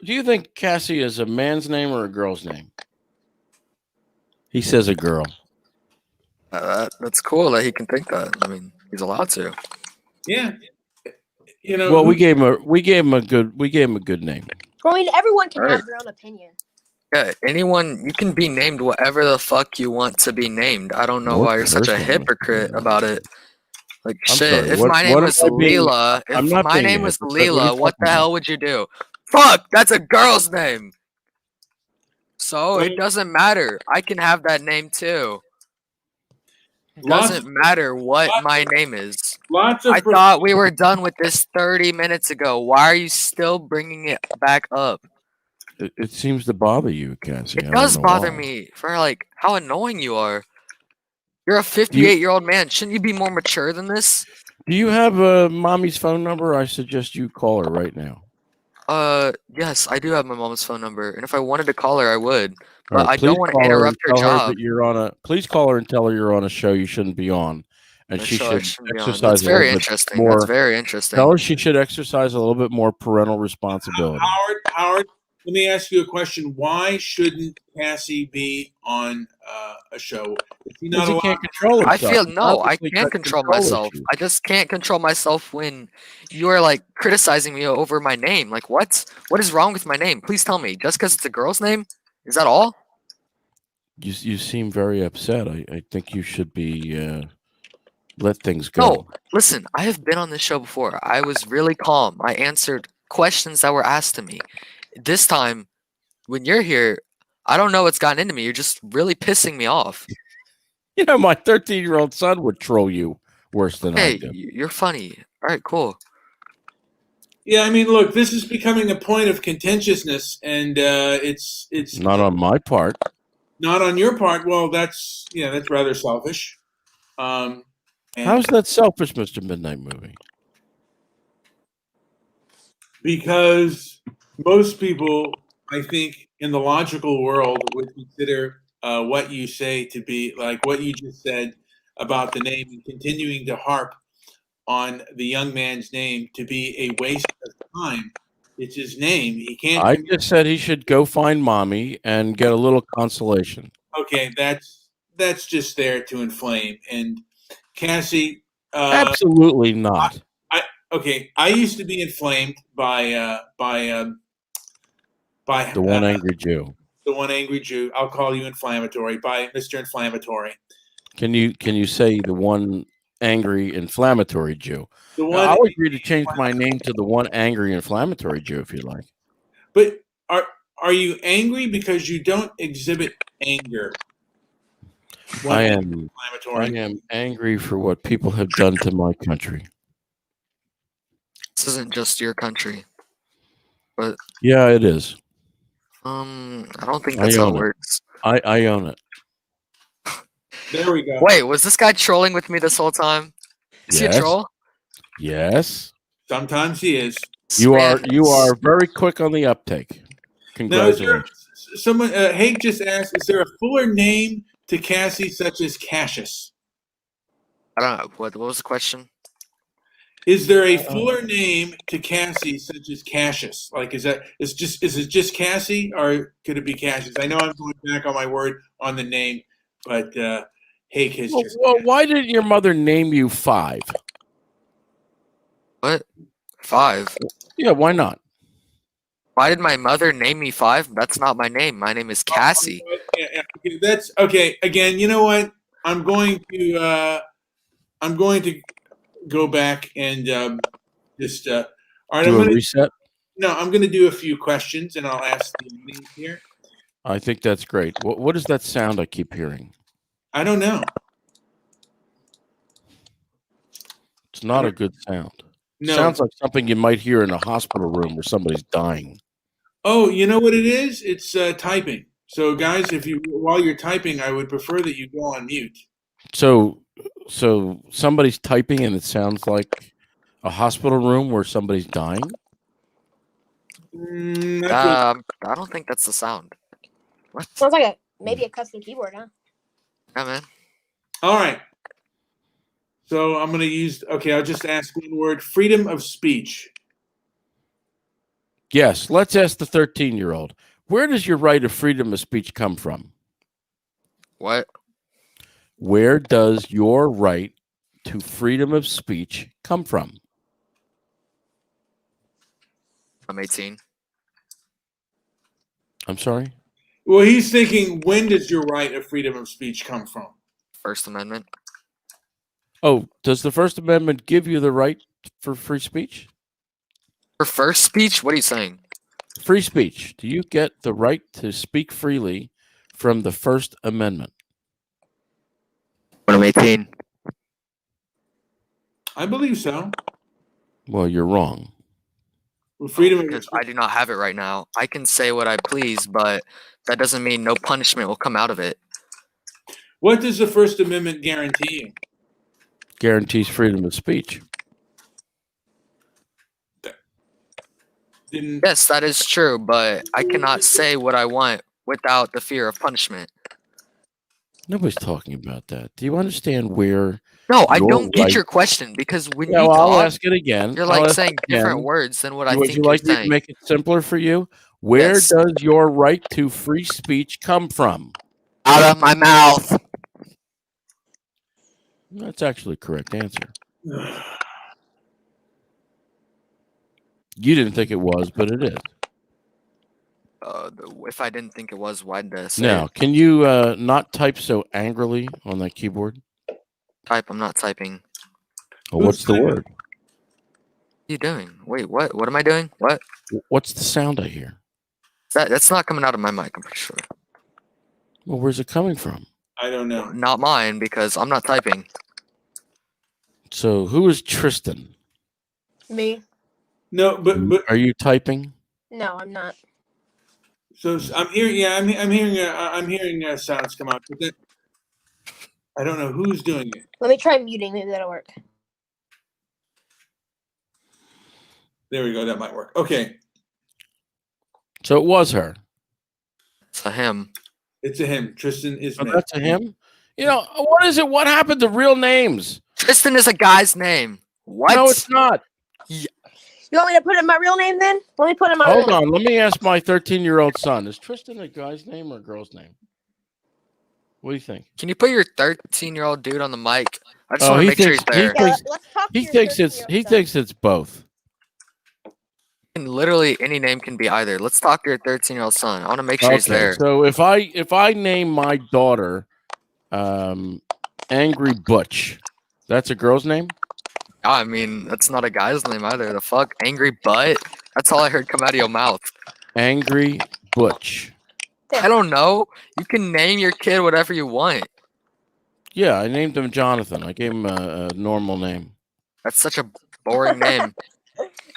Do you think Cassie is a man's name or a girl's name? He says a girl. That's cool that he can think that. I mean, he's allowed to. Yeah. You know. Well, we gave him a good name. I mean, everyone can All have right. their own opinion. Yeah, anyone, you can be named whatever the fuck you want to be named. I don't know What why you're such a person? hypocrite about it. Like, I'm shit, sorry, if what- my name what was am I being- Leela, I'm if not my being a name was hypocrite. What are you Leela, what talking the hell about? would you do? Fuck, that's a girl's name. So Wait. it doesn't matter. I can have that name too. It Lots- doesn't matter what lots my of- name is. Lots of. I thought we were done with this 30 minutes ago. Why are you still bringing it back up? It seems to bother you, Cassie. It I does don't know bother why. me for like how annoying you are. You're a 58-year-old man. Shouldn't you be more mature than this? Do you have mommy's phone number? I suggest you call her right now. Yes, I do have my mom's phone number, and if I wanted to call her, I would. All But right, I don't please want to call her interrupt and her tell job. that you're on a. Please call her and tell her you're on a show you shouldn't be on, and A she show I should shouldn't be on. exercise That's a very little bit interesting. more. That's very interesting. Tell her she should exercise a little bit more parental responsibility. Howard, let me ask you a question. Why shouldn't Cassie be on a show? Is she not Because he allowed? can't control I himself. feel He's no, I obviously can't got control control myself. issues. I just can't control myself when you're like criticizing me over my name. Like what? What is wrong with my name? Please tell me. Just because it's a girl's name? Is that all? You seem very upset. I think you should be let things go. No, listen, I have been on this show before. I was really calm. I answered questions that were asked to me. This time, when you're here, I don't know what's gotten into me. You're just really pissing me off. You know, my 13-year-old son would troll you worse than I Hey, do. you're funny. All right, cool. Yeah, I mean, look, this is becoming a point of contentiousness, and it's Not on my part. not on your part. Well, that's rather selfish. And How's that selfish, Mr. Midnight Movie? because most people, I think, in the logical world would consider what you say to be like what you just said about the name and continuing to harp on the young man's name to be a waste of time It's his name. He can't. I just said he should go find mommy and get a little consolation. Okay, that's just there to inflame. And Cassie, Absolutely not. okay, I used to be inflamed by The one angry Jew. the one angry Jew. I'll call you inflammatory by Mr. Inflammatory. Can you say the one angry inflammatory Jew? The Now, one. I'll agree to change my name to the one angry inflammatory Jew if you like. But are you angry because you don't exhibit anger? I am angry for what people have done to my country. This isn't just your country, but Yeah, it is. I don't think that's how it works. I own it. There we go. Wait, was this guy trolling with me this whole time? Is he a Yes. troll? Yes. Sometimes he is. You are very quick on the uptake. Now, is there Congratulations. someone? Hake just asked: is there a fuller name to Cassie, such as Cassius? I don't know. What was the question? Is there a fuller name to Cassie, such as Cassius? Like, is it just Cassie, or could it be Cassius? I know I'm going back on my word on the name, but Hake has just. Well, why didn't your mother name you 5? What? 5? Yeah, why not? Why did my mother name me 5? That's not my name. My name is Cassie. Yeah, okay, that's okay. Again, you know what? I'm going to go back and just. All right, Do I'm a going to. reset. No, I'm going to do a few questions, and I'll ask the audience here. I think that's great. What is that sound I keep hearing? I don't know. It's not a good sound. No. Sounds like something you might hear in a hospital room where somebody's dying. Oh, you know what it is? It's typing. So, guys, while you're typing, I would prefer that you go on mute. So somebody's typing and it sounds like a hospital room where somebody's dying? I don't think that's the sound. What? Sounds like maybe a custom keyboard, huh? Yeah, man. All right. So I'm going to use. Okay, I'll just ask one word: freedom of speech. Yes. Let's ask the 13-year-old. Where does your right of freedom of speech come from? What? Where does your right to freedom of speech come from? I'm 18. I'm sorry? Well, he's thinking, when does your right of freedom of speech come from? First Amendment. Oh, does the First Amendment give you the right for free speech? For first speech? What are you saying? Free speech. Do you get the right to speak freely from the First Amendment? When I'm 18. I believe so. Well, you're wrong. Well, freedom of Because I do not have it right now. I can say what I please, but that doesn't mean no punishment will come out of it. What does the First Amendment guarantee you? Guarantees freedom of speech. Yes, that is true, but I cannot say what I want without the fear of punishment. Nobody's talking about that. Do you understand where? No, I Your don't get right- your question because when No, you I'll talk, ask it again. you're I'll like ask saying it again. different words than what I Would think you you're like me to saying. make it simpler for you? Where Yes. does your right to free speech come from? Out of my mouth. That's actually a correct answer. You didn't think it was, but it is. If I didn't think it was, why did I say Now, it? can you not type so angrily on that keyboard? Type, I'm not typing. Oh, what's the word? What are you doing? Wait, what? What am I doing? What? What's the sound I hear? That's not coming out of my mic, I'm pretty sure. Well, where's it coming from? I don't know. Not mine, because I'm not typing. So, who is Tristan? Me? No, but Are you typing? No, I'm not. so I'm hearing. Yeah, I'm hearing sounds come out, but I don't know who's doing it. Let me try muting. Maybe that'll work. There we go. That might work. Okay, So it was her. It's a him. it's a him. Tristan is. Oh, that's a him? You know, what is it? What happened to real names? Tristan is a guy's name. What? No, it's not. You want me to put in my real name then? Let me put in my Hold real on. Let me ask my 13-year-old son. Is Tristan a guy's name or a girl's name? What do you think? Can you put your 13-year-old dude on the mic? I just Oh, want to he make sure thinks he's he there. Yeah, thinks let's talk to he your thinks it's 13-year-old he son. thinks it's both. And literally any name can be either. Let's talk to your 13-year-old son. I want to make sure he's Okay, there. so if I name my daughter Angry Butch, that's a girl's name? I mean, that's not a guy's name either. The fuck? Angry Butt? That's all I heard come out of your mouth. Angry Butch. I don't know. You can name your kid whatever you want. Yeah, I named him Jonathan. I gave him a normal name. That's such a boring name.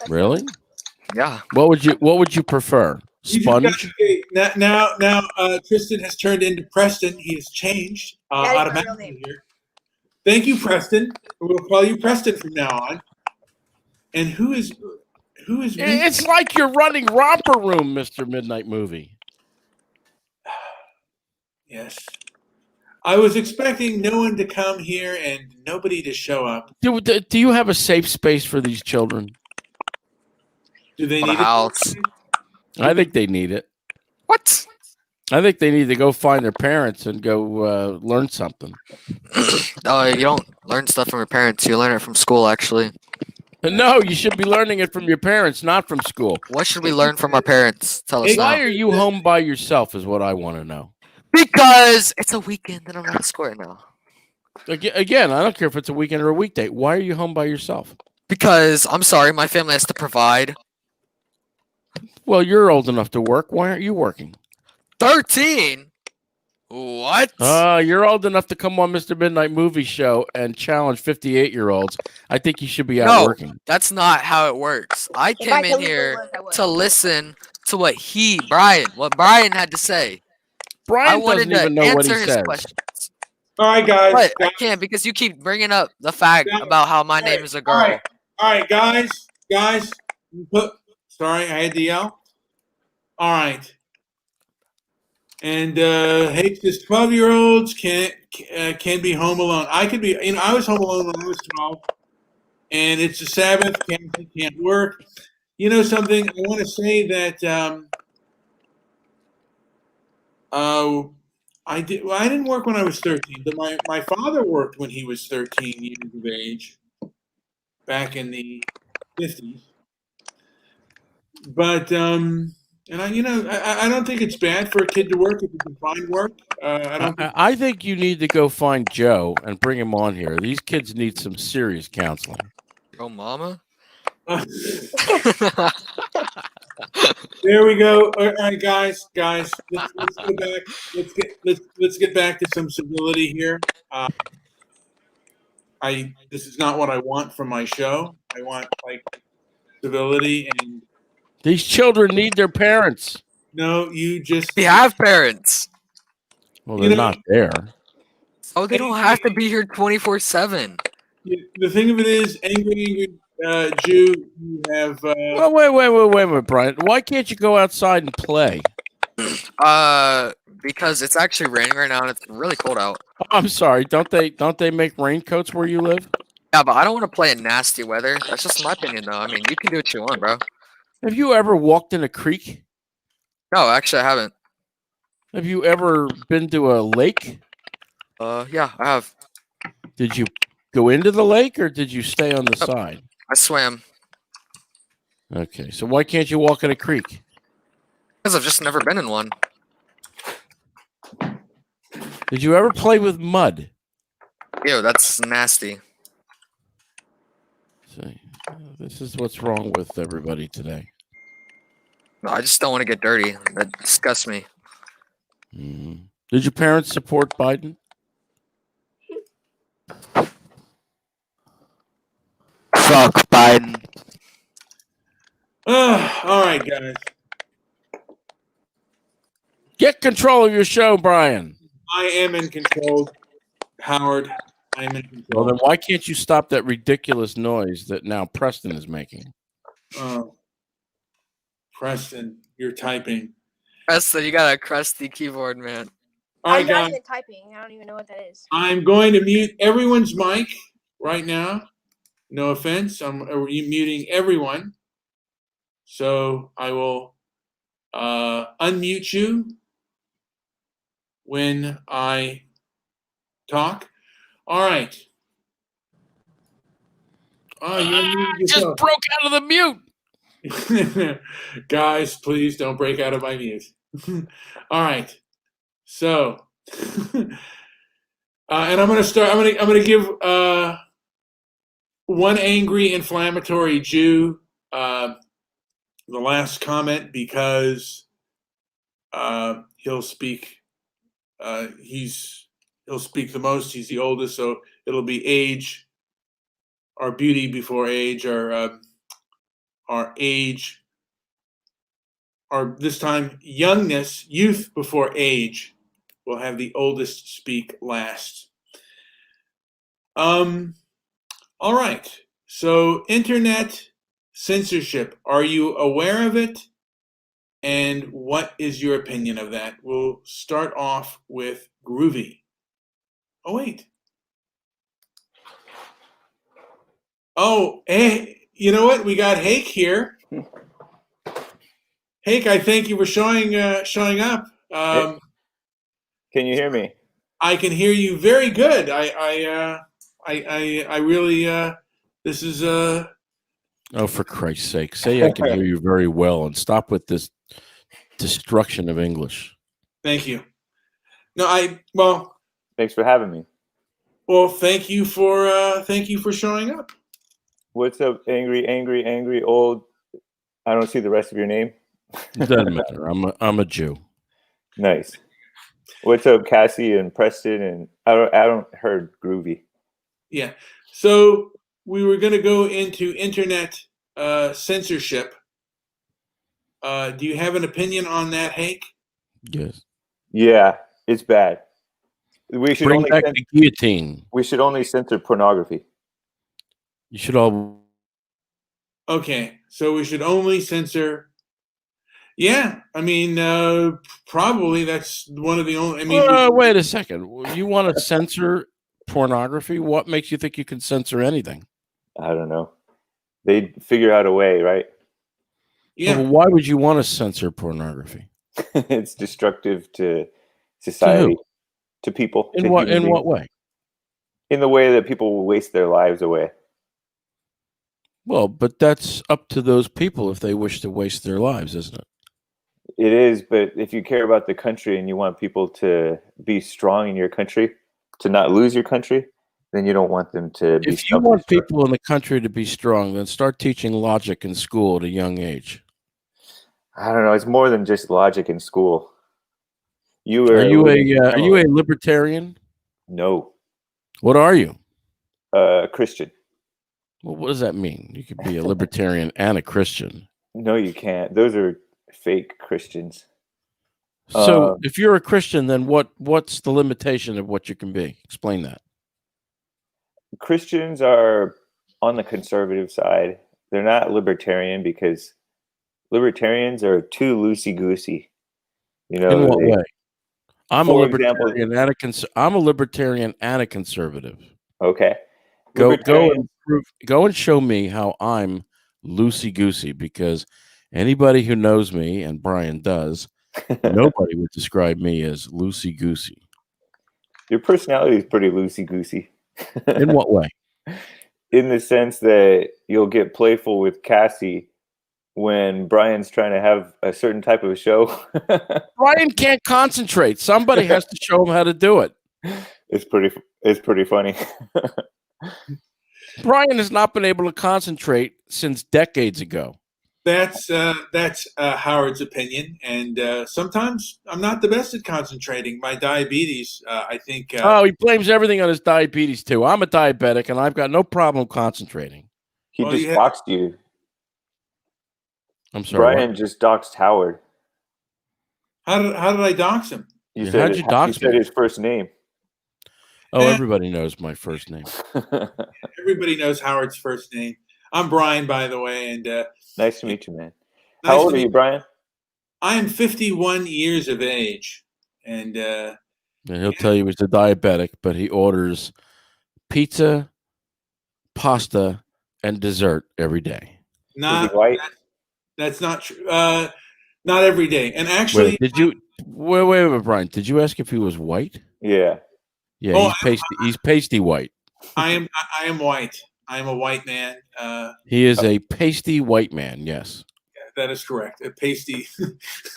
Really? Yeah. What would you prefer? You just got- Sponge? okay, now, Tristan has turned into Preston. He has changed That is my real automatically name. here. Thank you, Preston. We'll call you Preston from now on. And who is It's like you're running Romper Room, Mr. Midnight Movie. Yes. I was expecting no one to come here and nobody to show up. Do you have a safe space for these children? Do they What a need house. I think they need it. What? I think they need to go find their parents and go learn something. Oh, you don't learn stuff from your parents. You learn it from school, actually. No, you should be learning it from your parents, not from school. What should we learn from our parents? Tell us Why now. are you home by yourself is what I want to know. Because it's a weekend and I'm not a square now. Again, I don't care if it's a weekend or a weekday. Why are you home by yourself? Because, I'm sorry, my family has to provide. Well, you're old enough to work. Why aren't you working? 13? What? You're old enough to come on Mr. Midnight Movie Show and challenge 58-year-olds. I think you should be out No. working. That's not how it works. I If I came could in here work, I would. to listen to what Brian had to say. I Brian wanted doesn't even to know what he answer his says. questions. All right, guys. But I can't because you keep bringing up the fact about how my name is a girl. All right, guys. Sorry, I had to yell. All right. And Hake says 12-year-olds can be home alone. I could be. I was home alone when I was 12, and it's the Sabbath. Can't work. You know something? I want to say that I did. Well, I didn't work when I was 13, but my father worked when he was 13 years of age, back in the 50s. But and I don't think it's bad for a kid to work if he can find work. I think you need to go find Joe and bring him on here. These kids need some serious counseling. Oh, mama. There we go. All right, guys, let's go back. Let's get back to some civility here. This is not what I want from my show. I want civility and. These children need their parents. No, you just. We have parents. Well, they're not there. Oh, they don't have to be here 24/7. The thing of it is, angry Jew, you have. Well, wait, Brian. Why can't you go outside and play? Because it's actually raining right now and it's really cold out. I'm sorry. Don't they make raincoats where you live? Yeah, but I don't want to play in nasty weather. That's just my opinion, though. I mean, you can do what you want, bro. Have you ever walked in a creek? No, actually, I haven't. Have you ever been to a lake? Yeah, I have. Did you go into the lake or did you stay on the side? I swam. Okay, so why can't you walk in a creek? Because I've just never been in one. Did you ever play with mud? Ew, that's nasty. See, this is what's wrong with everybody today. No, I just don't want to get dirty. That disgusts me. Mm-hmm. Did your parents support Biden? Fuck Biden. All right, guys. Get control of your show, Brian. I am in control, Howard. I am in control. Well, then why can't you stop that ridiculous noise that now Preston is making? Oh, Preston, you're typing. Preston, you got a crusty keyboard, man. All right, I'm not guys. even typing. I don't even know what that is. I'm going to mute everyone's mic right now. No offense. I'm muting everyone. So I will unmute you when I talk. All right. Oh, you unmuted Just yourself. broke out of the mute. Guys, please don't break out of my mute. All right. So, and I'm going to start. I'm going to give one angry, inflammatory Jew the last comment because he'll speak. He'll speak the most. He's the oldest, so it'll be age, or beauty before age, or age, or this time youngness, youth before age. We'll have the oldest speak last. All right. So internet censorship. Are you aware of it? And what is your opinion of that? We'll start off with Groovy. Oh, wait. Oh, hey, you know what? We got Hake here. Hake, I thank you for showing up. Can you hear me? I can hear you very good. I really. This is Oh, for Christ's sake! Say I can hear you very well, and stop with this destruction of English. Thank you. No, well. Thanks for having me. Well, thank you for showing up. What's up, angry, old? I don't see the rest of your name. It doesn't matter. I'm a Jew. Nice. What's up, Cassie and Preston? And I don't heard Groovy. Yeah. So we were going to go into internet censorship. Do you have an opinion on that, Hake? Yes. Yeah, it's bad. We should Bring back the guillotine. We should only censor pornography. You should all. Okay, so we should only censor. Yeah, I mean, probably that's one of the only. I mean, wait a second. You want to censor pornography? What makes you think you can censor anything? I don't know. They'd figure out a way, right? Yeah. Well, why would you want to censor pornography? It's destructive to society, to people. In what way? In the way that people will waste their lives away. Well, but that's up to those people if they wish to waste their lives, isn't it? It is, but if you care about the country and you want people to be strong in your country, to not lose your country, then you don't want them to be. If you want people in the country to be strong, then start teaching logic in school at a young age. I don't know. It's more than just logic in school. Are you a libertarian? No. What are you? Christian. Well, what does that mean? You could be a libertarian and a Christian. No, you can't. Those are fake Christians. So if you're a Christian, then what's the limitation of what you can be? Explain that. Christians are on the conservative side. They're not libertarian because libertarians are too loosey-goosey. You know, in what way? I'm a libertarian and a conservative. Okay. Go and show me how I'm loosey-goosey, because anybody who knows me, and Brian does, nobody would describe me as loosey-goosey. Your personality is pretty loosey-goosey. In what way? In the sense that you'll get playful with Cassie when Brian's trying to have a certain type of show. Brian can't concentrate. Somebody has to show him how to do it. It's pretty funny. Brian has not been able to concentrate since decades ago. That's Howard's opinion, and sometimes I'm not the best at concentrating. My diabetes, I think. He blames everything on his diabetes too. I'm a diabetic, and I've got no problem concentrating. He just doxed you. I'm sorry. Brian just doxed Howard. How did I dox him? How'd you dox me? You said his first name. Oh, everybody knows my first name. Everybody knows Howard's first name. I'm Brian, by the way, and nice to meet you, man. How old are you, Brian? I am 51 years of age, and he'll tell you he's a diabetic, but he orders pizza, pasta, and dessert every day. Not white? That's not true. Not every day. And actually, Wait, did you wait a minute, Brian? Did you ask if he was white? Yeah. Yeah, Oh, he's pasty. He's pasty white. I am white. I am a white man. He is a pasty white man. Yes. That is correct. A pasty,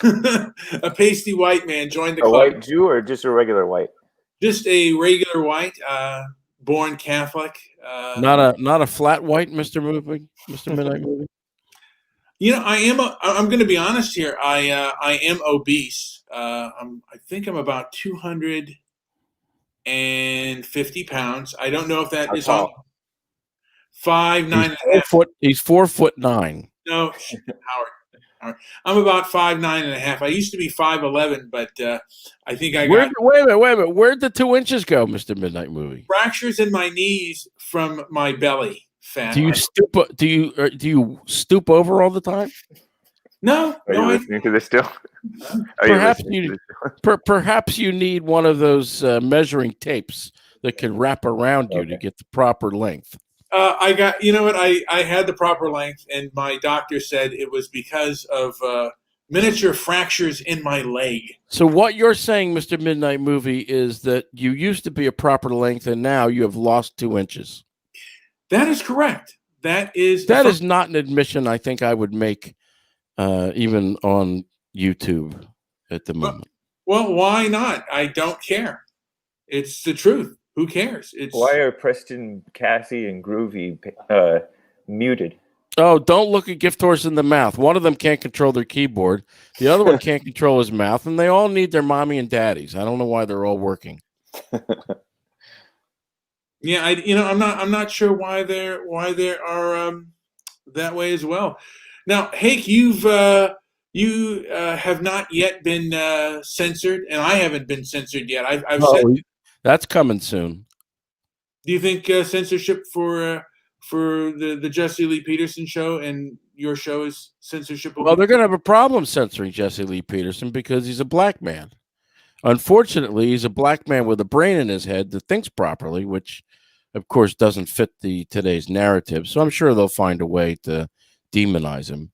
a pasty white man joined the A club. white Jew or just a regular white? Just a regular white, born Catholic. Not a flat white, Mr. Midnight Movie. You know, I'm going to be honest here. I am obese. I think I'm about 250 pounds. I don't know if that How is on tall? 5'9" He's 4'9". No, Howard. I'm about 5'9.5". I used to be 5'11", but I think I got Wait a minute. Where'd the 2 inches go, Mr. Midnight Movie? fractures in my knees from my belly fat. Do you stoop? Do you stoop over all the time? No, Are you listening to this still? Perhaps you need one of those measuring tapes that can wrap around you to get the proper length. I got, you know what? I had the proper length, and my doctor said it was because of miniature fractures in my leg. So what you're saying, Mr. Midnight Movie, is that you used to be a proper length, and now you have lost 2 inches. That is correct. That is not an admission I think I would make even on YouTube at the moment. Well, why not? I don't care. It's the truth. Who cares? Why are Preston, Cassie, and Groovy muted? Oh, don't look a gift horse in the mouth. One of them can't control their keyboard. The other one can't control his mouth, and they all need their mommy and daddies. I don't know why they're all working. Yeah, I'm not sure why they are that way as well. Now, Hake, you have not yet been censored, and I haven't been censored yet. I've said. That's coming soon. Do you think censorship for the Jesse Lee Peterson show and your show is censorship? Well, they're going to have a problem censoring Jesse Lee Peterson because he's a black man. Unfortunately, he's a black man with a brain in his head that thinks properly, which, of course, doesn't fit today's narrative. So I'm sure they'll find a way to demonize him.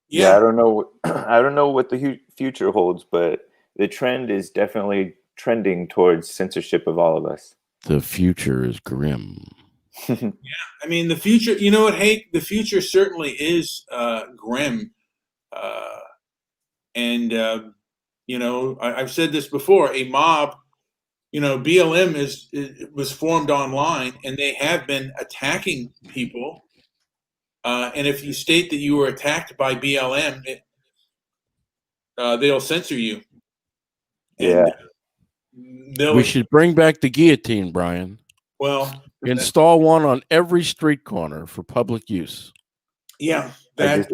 Yeah, I don't know. I don't know what the future holds, but the trend is definitely trending towards censorship of all of us. The future is grim. Yeah, I mean, the future, you know what, Hake? The future certainly is grim. And, I've said this before, a mob, BLM was formed online, and they have been attacking people. And if you state that you were attacked by BLM, they'll censor you. Yeah. We should bring back the guillotine, Brian. Well, install one on every street corner for public use. Yeah, that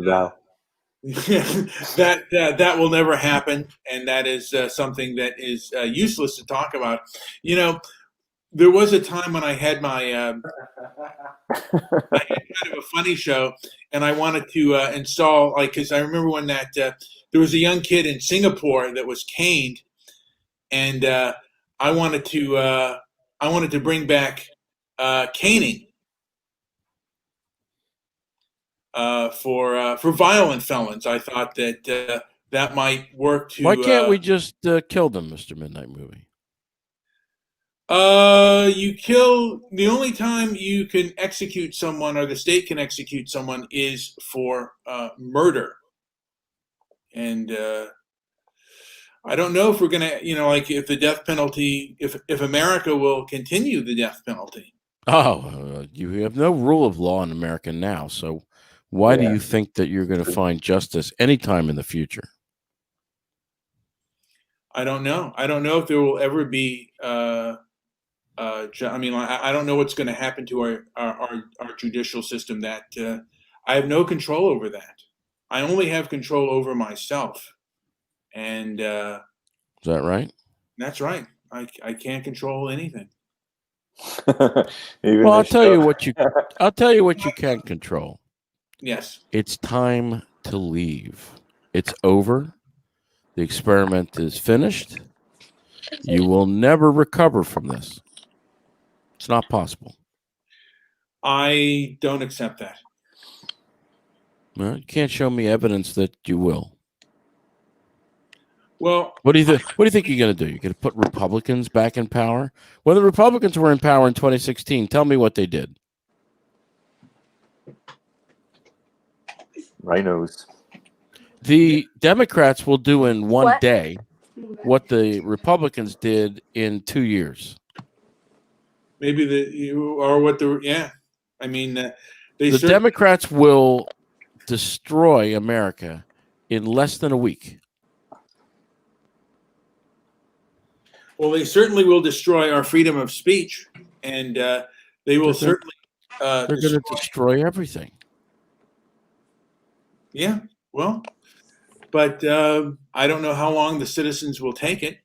will never happen, and that is something that is useless to talk about. You know, there was a time when I had my I had kind of a funny show, and I wanted to install, because I remember when that there was a young kid in Singapore that was caned, and I wanted to bring back caning for violent felons. I thought that that might work to. Why can't we just kill them, Mr. Midnight Movie? The only time you can execute someone, or the state can execute someone, is for murder. And I don't know if we're gonna, if the death penalty, if America will continue the death penalty. Oh, you have no rule of law in America now, so why do you think that you're going to find justice anytime in the future? I don't know. I don't know if there will ever be. I don't know what's going to happen to our judicial system. That I have no control over that. I only have control over myself. And is that right? That's right. I can't control anything. Well, I'll tell you what you can control. Yes. It's time to leave. It's over. The experiment is finished. You will never recover from this. It's not possible. I don't accept that. Well, you can't show me evidence that you will. Well, What do you think? What do you think you're going to do? You're going to put Republicans back in power? When the Republicans were in power in 2016, tell me what they did. Rhinos. The Democrats will do in one What? day what the Republicans did in 2 years. maybe I mean, they The certainly, Democrats will destroy America in less than a week. well, they certainly will destroy our freedom of speech, and they will They're certainly They're going destroy. to destroy everything. Yeah, well, but I don't know how long the citizens will take it.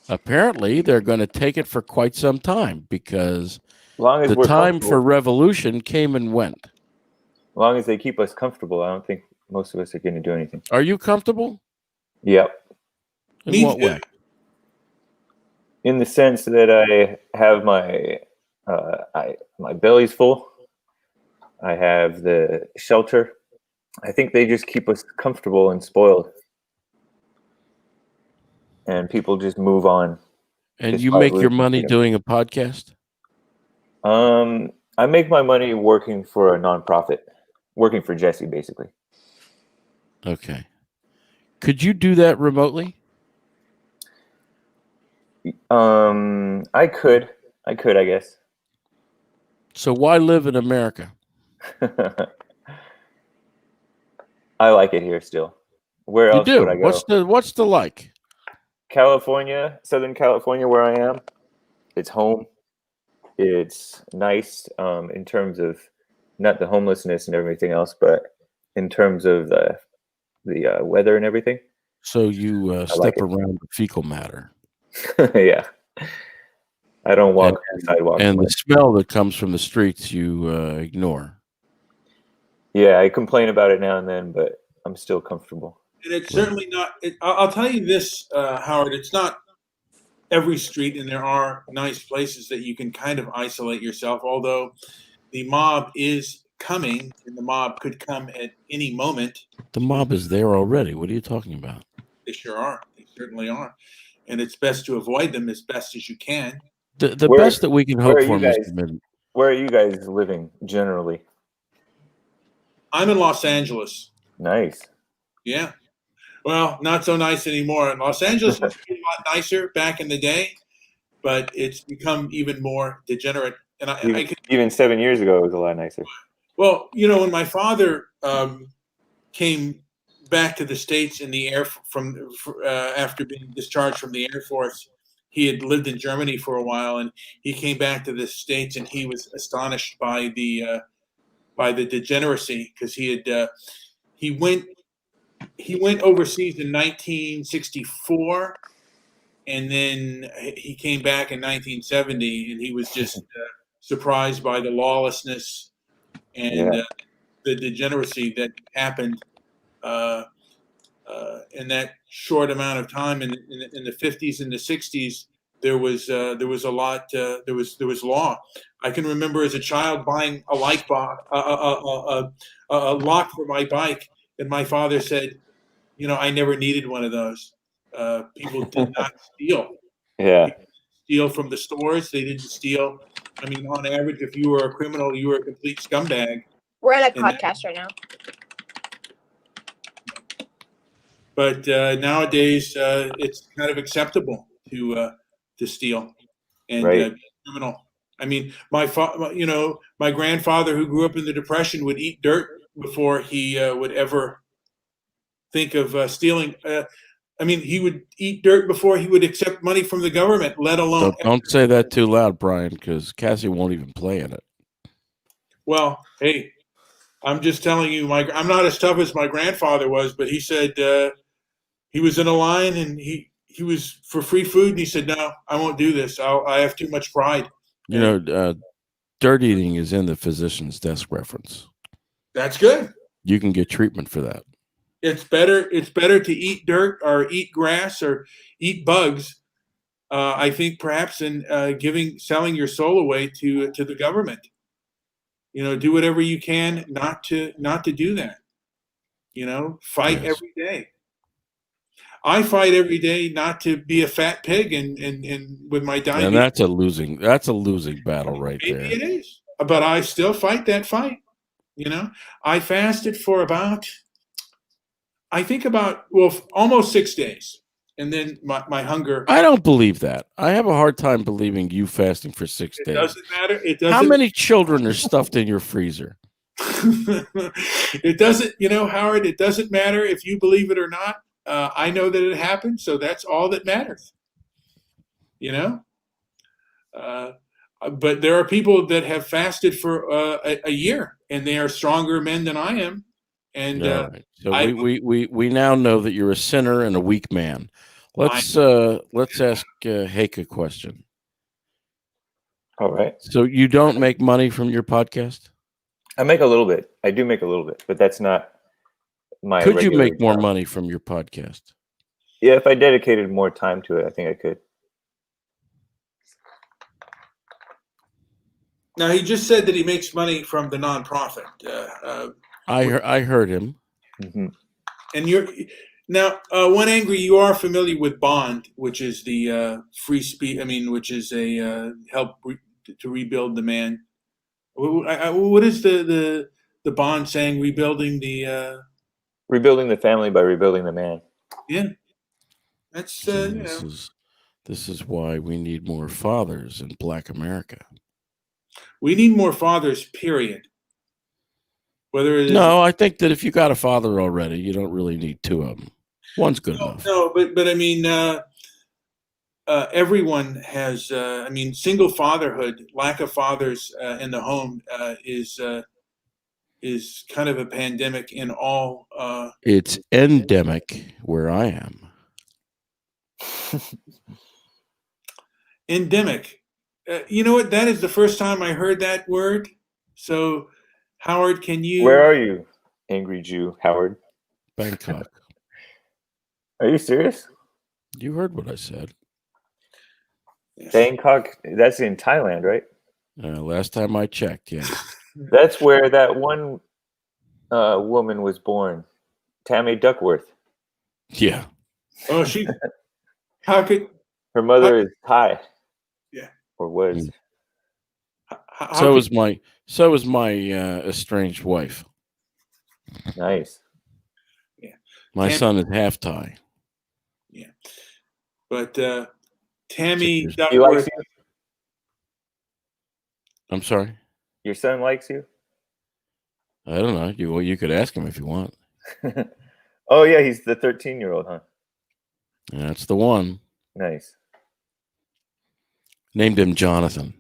Apparently, they're going to take it for quite some time because As long as the we're time comfortable, for revolution came and went. as long as they keep us comfortable, I don't think most of us are going to do anything. Are you comfortable? Yep. In Me what too. way? In the sense that I have my belly's full. I have the shelter. I think they just keep us comfortable and spoiled, and people just move on. And Just you by make your losing money freedom. doing a podcast? I make my money working for a nonprofit, working for Jesse, basically. Okay. Could you do that remotely? I could, I guess. So why live in America? I like it here still. Where You else do. would I go? What's the like? California, Southern California, where I am. It's home. It's nice in terms of not the homelessness and everything else, but in terms of the weather and everything. So you like step it. around the fecal matter. Yeah. I don't walk the sidewalks And the much. smell that comes from the streets you ignore. Yeah, I complain about it now and then, but I'm still comfortable. And it's certainly not. I'll tell you this, Howard. It's not every street, and there are nice places that you can kind of isolate yourself. Although the mob is coming, and the mob could come at any moment. The mob is there already. What are you talking about? They sure are. They certainly are, and it's best to avoid them as best as you can. The Where- best that we can where hope are for, you guys? Mr. Midden. Where are you guys living generally? I'm in Los Angeles. Nice. Yeah. Well, not so nice anymore. Los Angeles used to be a lot nicer back in the day, but it's become even more degenerate. And I could, Even 7 years ago, it was a lot nicer. well, you know, when my father came back to the States in the air after being discharged from the Air Force, he had lived in Germany for a while, and he came back to the States, and he was astonished by the degeneracy because he went overseas in 1964, and then he came back in 1970, and he was just surprised by the lawlessness and the degeneracy that happened in that short amount of time. In the 50s and the 60s, there was a lot. There was law. I can remember as a child buying a light box, a lock for my bike, and my father said, "You know, I never needed one of those." People did not steal. Yeah. Steal from the stores. They didn't steal. I mean, on average, if you were a criminal, you were a complete scumbag. We're on a And podcast right now. But nowadays, it's kind of acceptable to steal and Right. be a criminal. I mean, my grandfather, who grew up in the Depression, would eat dirt before he would ever think of stealing. I mean, he would eat dirt before he would accept money from the government, let alone. Don't say that too loud, Brian, because Cassie won't even play in it. Well, hey, I'm just telling you, I'm not as tough as my grandfather was, but he said he was in a line and he was for free food, and he said, "No, I won't do this. I have too much pride." You know, dirt eating is in the physician's desk reference. That's good. You can get treatment for that. It's better to eat dirt or eat grass or eat bugs. I think perhaps in selling your soul away to the government. do whatever you can not to do that. Fight Yes. every day. I fight every day not to be a fat pig and with my diabetes. And that's a losing battle right Maybe there. it is, but I still fight that fight. I fasted for almost 6 days. And then my hunger. I don't believe that. I have a hard time believing you fasting for 6 days. It doesn't matter. It doesn't. How many children are stuffed in your freezer? It doesn't, Howard, it doesn't matter if you believe it or not. I know that it happened, so that's all that matters. But there are people that have fasted for a year, and they are stronger men than I am. And right. So we now know that you're a sinner and a weak man. Let's ask Hake a question. All right. So you don't make money from your podcast? I make a little bit. I do make a little bit, but that's not my. Could you make more job. money from your podcast? Yeah, if I dedicated more time to it, I think I could. Now, he just said that he makes money from the nonprofit. I heard him. Mm-hmm. And you're now, One Angry, you are familiar with Bond, which is the free speech. Which is a help to rebuild the man. What is the Bond saying? Rebuilding the family by rebuilding the man. Yeah, that's This is why we need more fathers in Black America. We need more fathers, period. Whether it is I think that if you got a father already, you don't really need two of them. One's good enough. No, but everyone has. Single fatherhood, lack of fathers in the home is kind of a pandemic in all. It's endemic where I am. Endemic. You know what? That is the first time I heard that word. So, Howard, can you? Where are you, angry Jew, Howard? Bangkok. Are you serious? You heard what I said. Bangkok. That's in Thailand, right? Last time I checked, yes. That's where that one woman was born, Tammy Duckworth. Yeah. Oh, she. How could her mother is Thai? Yeah. Or was. So is my estranged wife. Nice. Yeah. My son is half Thai. Yeah. But Tammy He Duckworth. likes you? I'm sorry? Your son likes you? I don't know. You could ask him if you want. Oh, yeah, he's the 13-year-old, huh? That's the one. Nice. Named him Jonathan.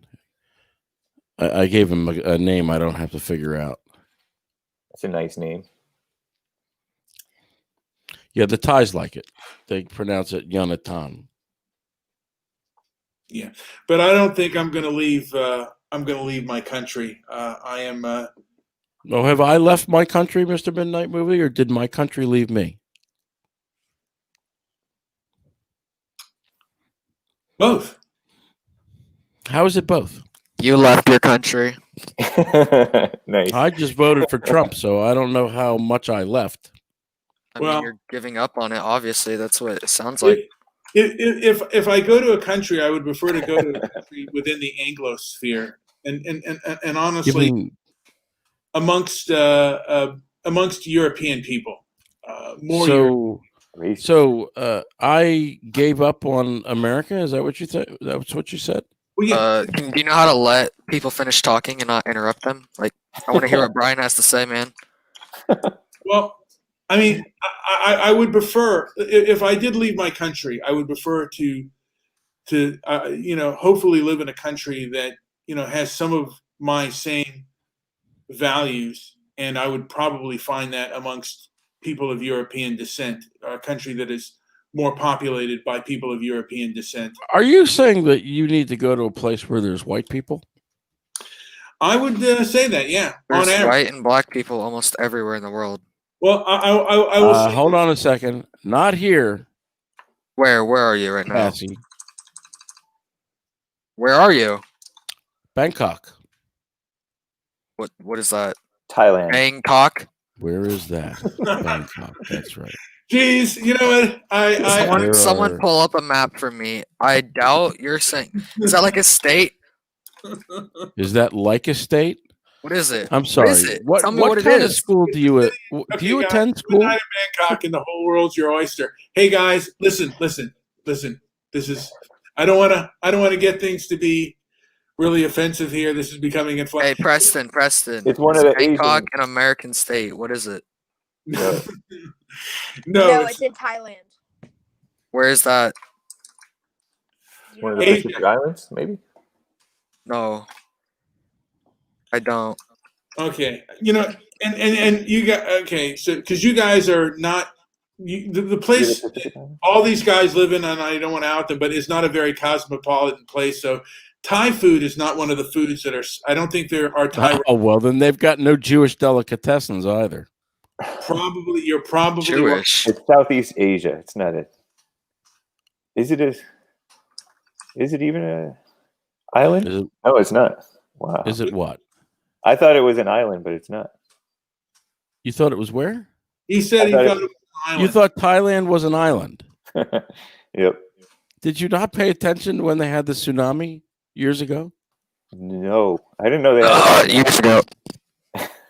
I gave him a name I don't have to figure out. That's a nice name. Yeah, the Thais like it. They pronounce it Jonathan. Yeah, but I don't think I'm going to leave. I'm going to leave my country. I am. Oh, have I left my country, Mr. Midnight Movie, or did my country leave me? Both. How is it both? You left your country. Nice. I just voted for Trump, so I don't know how much I left. I mean, Well- you're giving up on it. Obviously, that's what it sounds like. If I go to a country, I would prefer to go to a country within the Anglosphere, and honestly, amongst European people, more. So I gave up on America. Is that what you said? That's what you said? Well, yeah. Do you know how to let people finish talking and not interrupt them? Like, I want to hear what Brian has to say, man. Well, I mean, I would prefer, if I did leave my country, I would prefer to hopefully live in a country that has some of my same values, and I would probably find that amongst people of European descent, a country that is more populated by people of European descent. Are you saying that you need to go to a place where there's white people? I would say that, yeah. There's on average. white and black people almost everywhere in the world. Well, I will say hold on a second. Not here, Where are you right now? Cassie. Where are you? Bangkok. What is that? Thailand. Bangkok. Where is that? Bangkok. That's right. Jeez, you know what? There Someone are- pull up a map for me. I doubt you're saying. Is that like a state? Is that like a state? What is it? I'm What sorry. is it? What Tell me what it kind of is. school do you do Okay, you guys, attend good school? night in Bangkok, and the whole world's your oyster. Hey guys, listen. This is. I don't want to get things to be really offensive here. This is becoming Hey, inflammatory. Preston. It's one of Is the Bangkok Asian. an American state? What is it? No. No, it's in Thailand. Where is that? One of the Asia. Pacific Islands, maybe. No, I don't. Okay, you know, and you got okay. So because you guys are not the place, Pacific Islands? all these guys live in, and I don't want to out them, but it's not a very cosmopolitan place. So Thai food is not one of the foods that are. I don't think there are Thai. Oh well, then they've got no Jewish delicatessens either. You're probably right. Jewish. It's Southeast Asia. It's not a. Is it even a island? Is it, No, it's not. Wow. is it what? I thought it was an island, but it's not. You thought it was where? He said he I thought thought it was an island. You thought Thailand was an island. Yep. Did you not pay attention when they had the tsunami years ago? No, I didn't know they had. Years ago.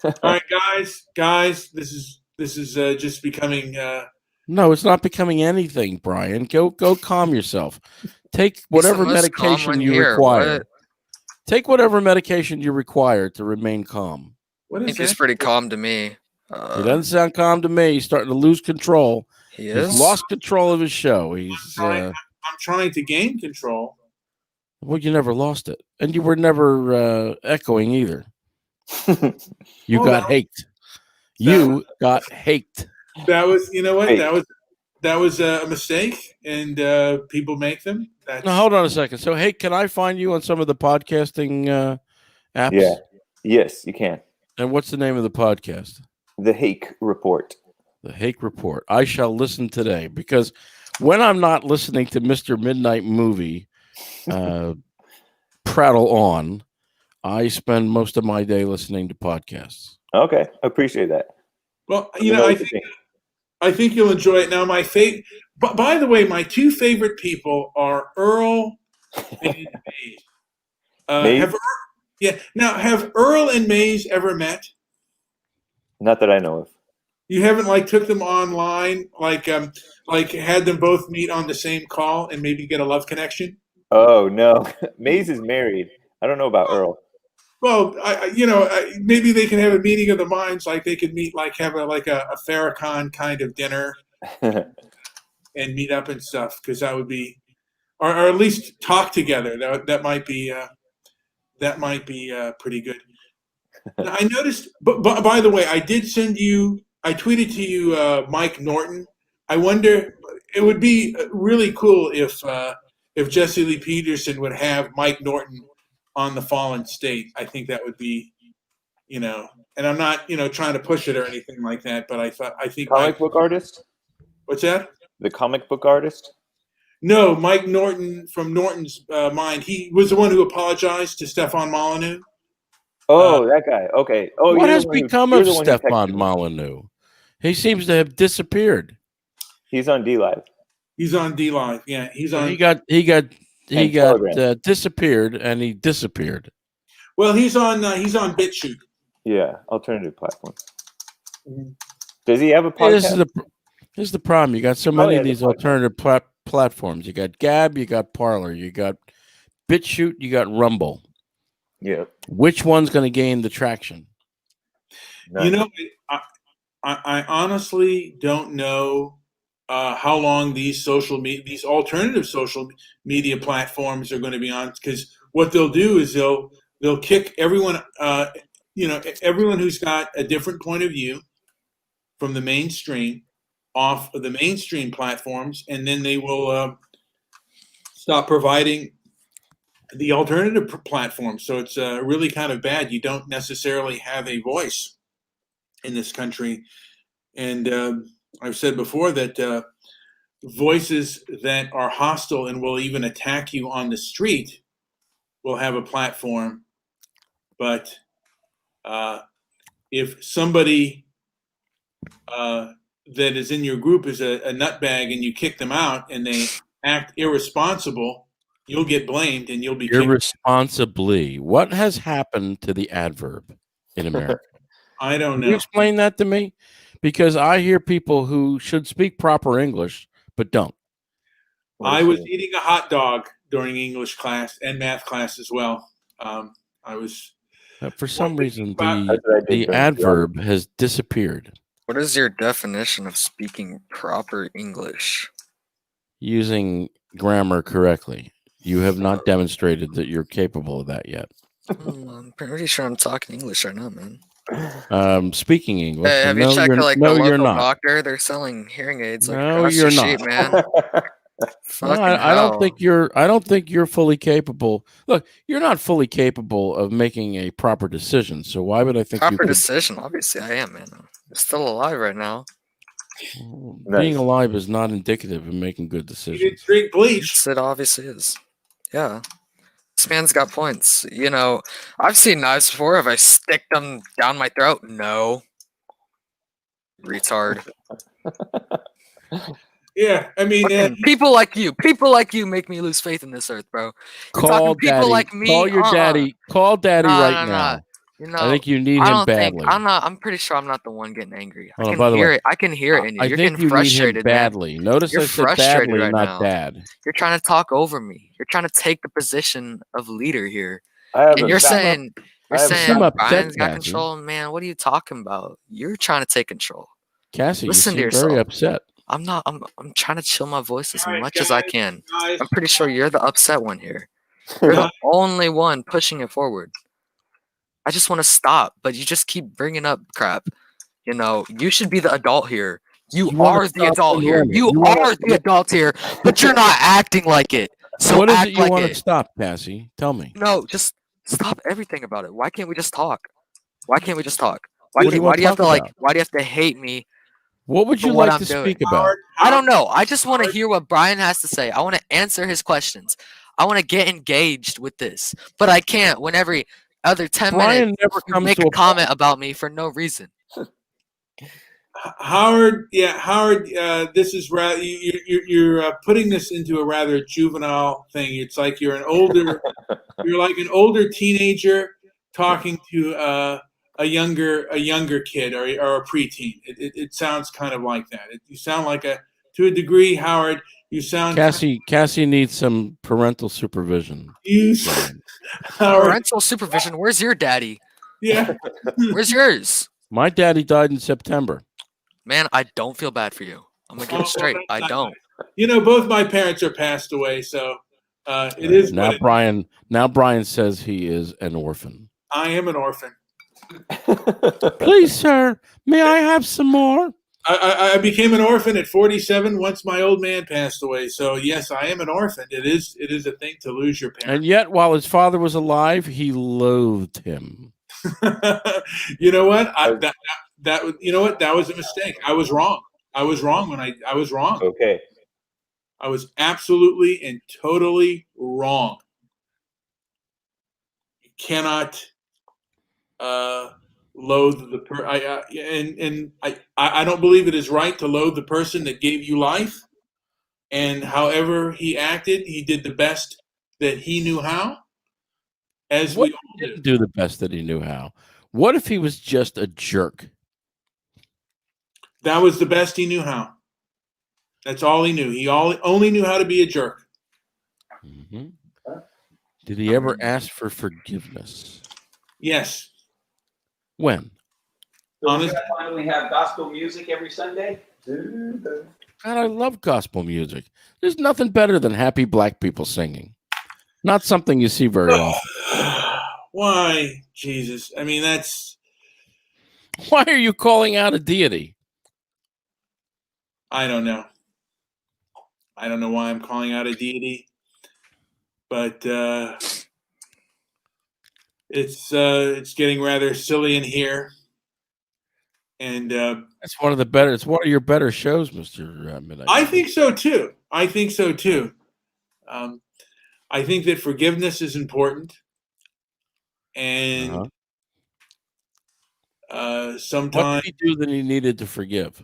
All right, guys, this is just becoming. No, it's not becoming anything, Brian. Go calm yourself. Take whatever Listen, let's calm medication one you here. require. What? Take whatever medication you require to remain calm. What I is think he's that? pretty calm to me. He doesn't sound calm to me. He's starting to lose control. He He's is. lost control of his show. He's I'm trying to gain control. well, you never lost it, and you were never echoing either. You Well, got haked. You got haked. That was, you know what? Hey. That was a mistake, and people make them. That's, Now hold on a second. So, hey, can I find you on some of the podcasting apps? Yeah. Yes, you can. And what's the name of the podcast? The Hake Report. The Hake Report. I shall listen today because when I'm not listening to Mr. Midnight Movie prattle on, I spend most of my day listening to podcasts. Okay, appreciate that. well, you know, what you I think you'll enjoy it. Now, my favorite. By the way, my two favorite people are Earl and Maze. Maze? Have Earl and Maze ever met? Not that I know of. You haven't like took them online, like had them both meet on the same call and maybe get a love connection. Oh no, Maze is married. I don't know about Earl. Well, maybe they can have a meeting of the minds, like they could meet, like have a Farrakhan kind of dinner and meet up and stuff, because that would be, or at least talk together. That might be pretty good. Now, I noticed, but by the way, I tweeted to you Mike Norton. I wonder, it would be really cool if Jesse Lee Peterson would have Mike Norton on The Fallen State. I think that would be, and I'm not, trying to push it or anything like that, but I think Comic book artist? What's that? The comic book artist? No, Mike Norton from Norton's Mind. He was the one who apologized to Stefan Molyneux. Oh, that guy. Okay. Oh, What you're has the one who- become you're of the one who Stefan texted me. Molyneux? He seems to have disappeared. He's on D Live. He's on D Live. Yeah, he's on. He got And Telegram. disappeared, and he disappeared. Well, he's on BitChute. Yeah, alternative platforms. Mhm. Does he have a Hey, this podcast? is the problem. You got so many yeah, of the these podcast. alternative platforms. You got Gab, you got Parler, you got BitChute, you got Rumble. Yeah. Which one's going to gain the traction? None. I honestly don't know how long these alternative social media platforms are going to be on, because what they'll do is they'll kick everyone, everyone who's got a different point of view from the mainstream off of the mainstream platforms, and then they will stop providing the alternative platform. So it's really kind of bad. You don't necessarily have a voice in this country. And I've said before that voices that are hostile and will even attack you on the street will have a platform. But If somebody that is in your group is a nutbag and you kick them out and they act irresponsible, you'll get blamed and you'll be kicked. Irresponsibly. What has happened to the adverb in America? I don't Can you know. explain that to me? Because I hear people who should speak proper English but don't. I was eating a hot dog during English class and math class as well. I was. For some reason, That's what I did the during adverb has disappeared. What is your definition of speaking proper English? Using grammar correctly. You have not demonstrated that you're capable of that yet. I'm pretty sure I'm talking English right now, man. Speaking English. Hey, have no, you checked you're, like no, the you're local not. doctor? They're selling hearing aids like No, across you're the street, not. man. No, Fucking I don't hell. think you're fully capable. Look, you're not fully capable of making a proper decision. So why would I think you Proper could? decision. Obviously, I am, man. I'm still alive right now. Being alive is not indicative of making good You decisions. didn't drink bleach. Yes, it obviously is. Yeah. This man's got points. You know, I've seen knives before. Have I stick them down my throat? No. Retard. Yeah, I mean, Fucking people like you make me lose faith in this earth, bro. You're Call talking people daddy. like me. Call your daddy. Call daddy right Nah. now. You know, I think you need I him don't think badly. I'm pretty sure I'm not the one getting angry. I Hold on, can by the hear way, it. I can hear it in you. I You're think getting you need him frustrated, man. badly. Notice You're I said frustrated badly, right not now. dad. You're trying to talk over me. You're trying to take the position of leader here. I have And a you're fact- saying I have a seem fact- upset, Brian's got Cassie. control, man. What are you talking about? You're trying to take control. Cassie, Listen to you seem very yourself. upset. I'm not. I'm trying to chill my voice as All right, much as I guys, can. guys, I'm pretty sure you're the upset one here. You're the only one pushing it forward. I just want to stop, but you just keep bringing up crap. You know, you should be the adult here. You wanna are the stop adult and here. run it. You You wanna- are the adult here, but you're not acting like it. So what is act it you like want it. to stop, Cassie? Tell me. No, just stop everything about it. Why can't we just talk? Why can't we just talk? What do you Why wanna do you have talk to like? about? Why do you have to hate me? What would for you what like I'm to doing? speak about? I don't know. I just want to hear what Brian has to say. I want to answer his questions. I want to get engaged with this, but I can't when every other 10 Brian minutes never you comes make to a a comment about me for no reason. Howard, this is rather you're putting this into a rather juvenile thing. It's like you're like an older teenager talking to a younger kid or a preteen. It sounds kind of like that. You sound like to a degree, Howard. You sound Cassie needs some parental supervision. Howard, Parental supervision. Where's your daddy? yeah. Where's yours? My daddy died in September. Man, I don't feel bad for you. I'm gonna get it straight. I don't. You know, both my parents are passed away, so it is Now what it Brian. Now Brian says he is an orphan. I am an orphan. Please, sir, may I have some more? I became an orphan at 47 once my old man passed away. So yes, I am an orphan. It is a thing to lose your parents. And yet, while his father was alive, he loathed him. You know what? You know what? That was a mistake. I was wrong. I was wrong when I was wrong. Okay. I was absolutely and totally wrong. You cannot loathe the I don't believe it is right to loathe the person that gave you life. And however he acted, he did the best that he knew how. As What we all if he didn't do the best that he knew how? What if he was just a jerk? That was the best he knew how. That's all he knew. He only knew how to be a jerk. Mm-hmm. Did he ever ask for forgiveness? Yes. When? So we're gonna finally have gospel music every Sunday. God, I love gospel music. There's nothing better than happy black people singing. Not something you see very often. Why, Jesus? I mean, that's... Why are you calling out a deity? I don't know. I don't know why I'm calling out a deity. But it's getting rather silly in here. And It's one of the better. It's one of your better shows, Mr. Midnight. I think so too. I think that forgiveness is important, and What Sometimes, did he do that he needed to forgive?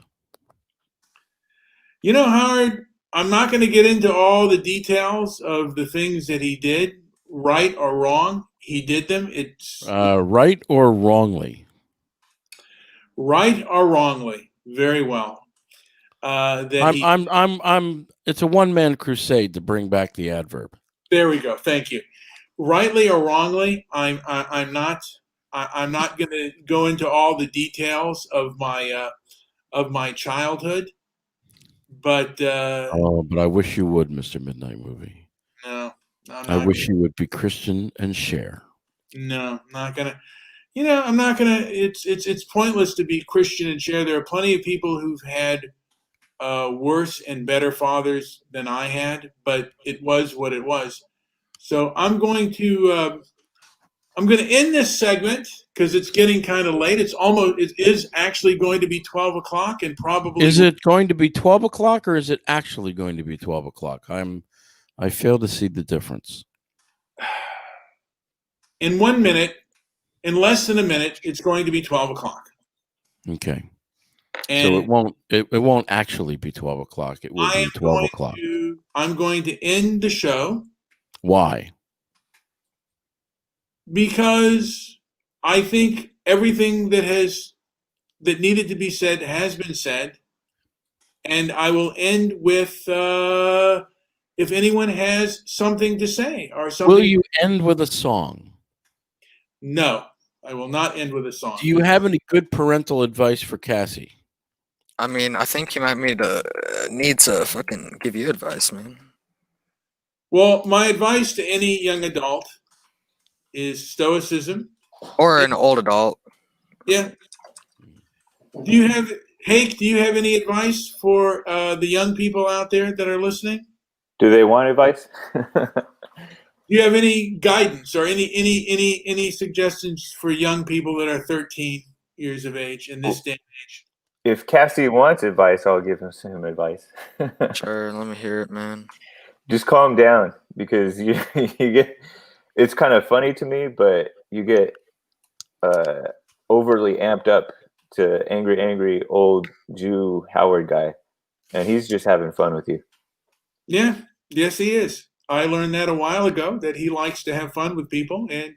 you know, Howard, I'm not going to get into all the details of the things that he did, right or wrong. He did them. It's Right or wrongly? right or wrongly. Very well. It's a one-man crusade to bring back the adverb. There we go. Thank you. Rightly or wrongly, I'm not going to go into all the details of my childhood, but But I wish you would, Mr. Midnight Movie. no, I'm I not. wish you would be Christian and share. No, not gonna. You know, I'm not gonna. It's pointless to be Christian and share. There are plenty of people who've had worse and better fathers than I had, but it was what it was. So I'm going to end this segment because it's getting kind of late. It is actually going to be 12 o'clock and probably. Is it going to be 12 o'clock or is it actually going to be 12 o'clock? I fail to see the difference. In 1 minute, in less than a minute, it's going to be 12 o'clock. Okay. And so it won't actually be 12 o'clock. It will be 12 o'clock. I'm going to end the show. Why? Because I think everything that needed to be said has been said. And I will end with if anyone has something to say or something. Will you end with a song? No, I will not end with a song. Do you have any good parental advice for Cassie? I mean, I think he might need to fucking give you advice, man. Well, my advice to any young adult is stoicism. Or an old adult. Yeah. Do you have Hake? Do you have any advice for the young people out there that are listening? Do they want advice? Do you have any guidance or any suggestions for young people that are 13 years of age in this day and age? If Cassie wants advice, I'll give him advice. Sure, let me hear it, man. Just calm down because you get. It's kind of funny to me, but you get overly amped up to angry old Jew Howard guy, and he's just having fun with you. Yeah, yes, he is. I learned that a while ago that he likes to have fun with people, and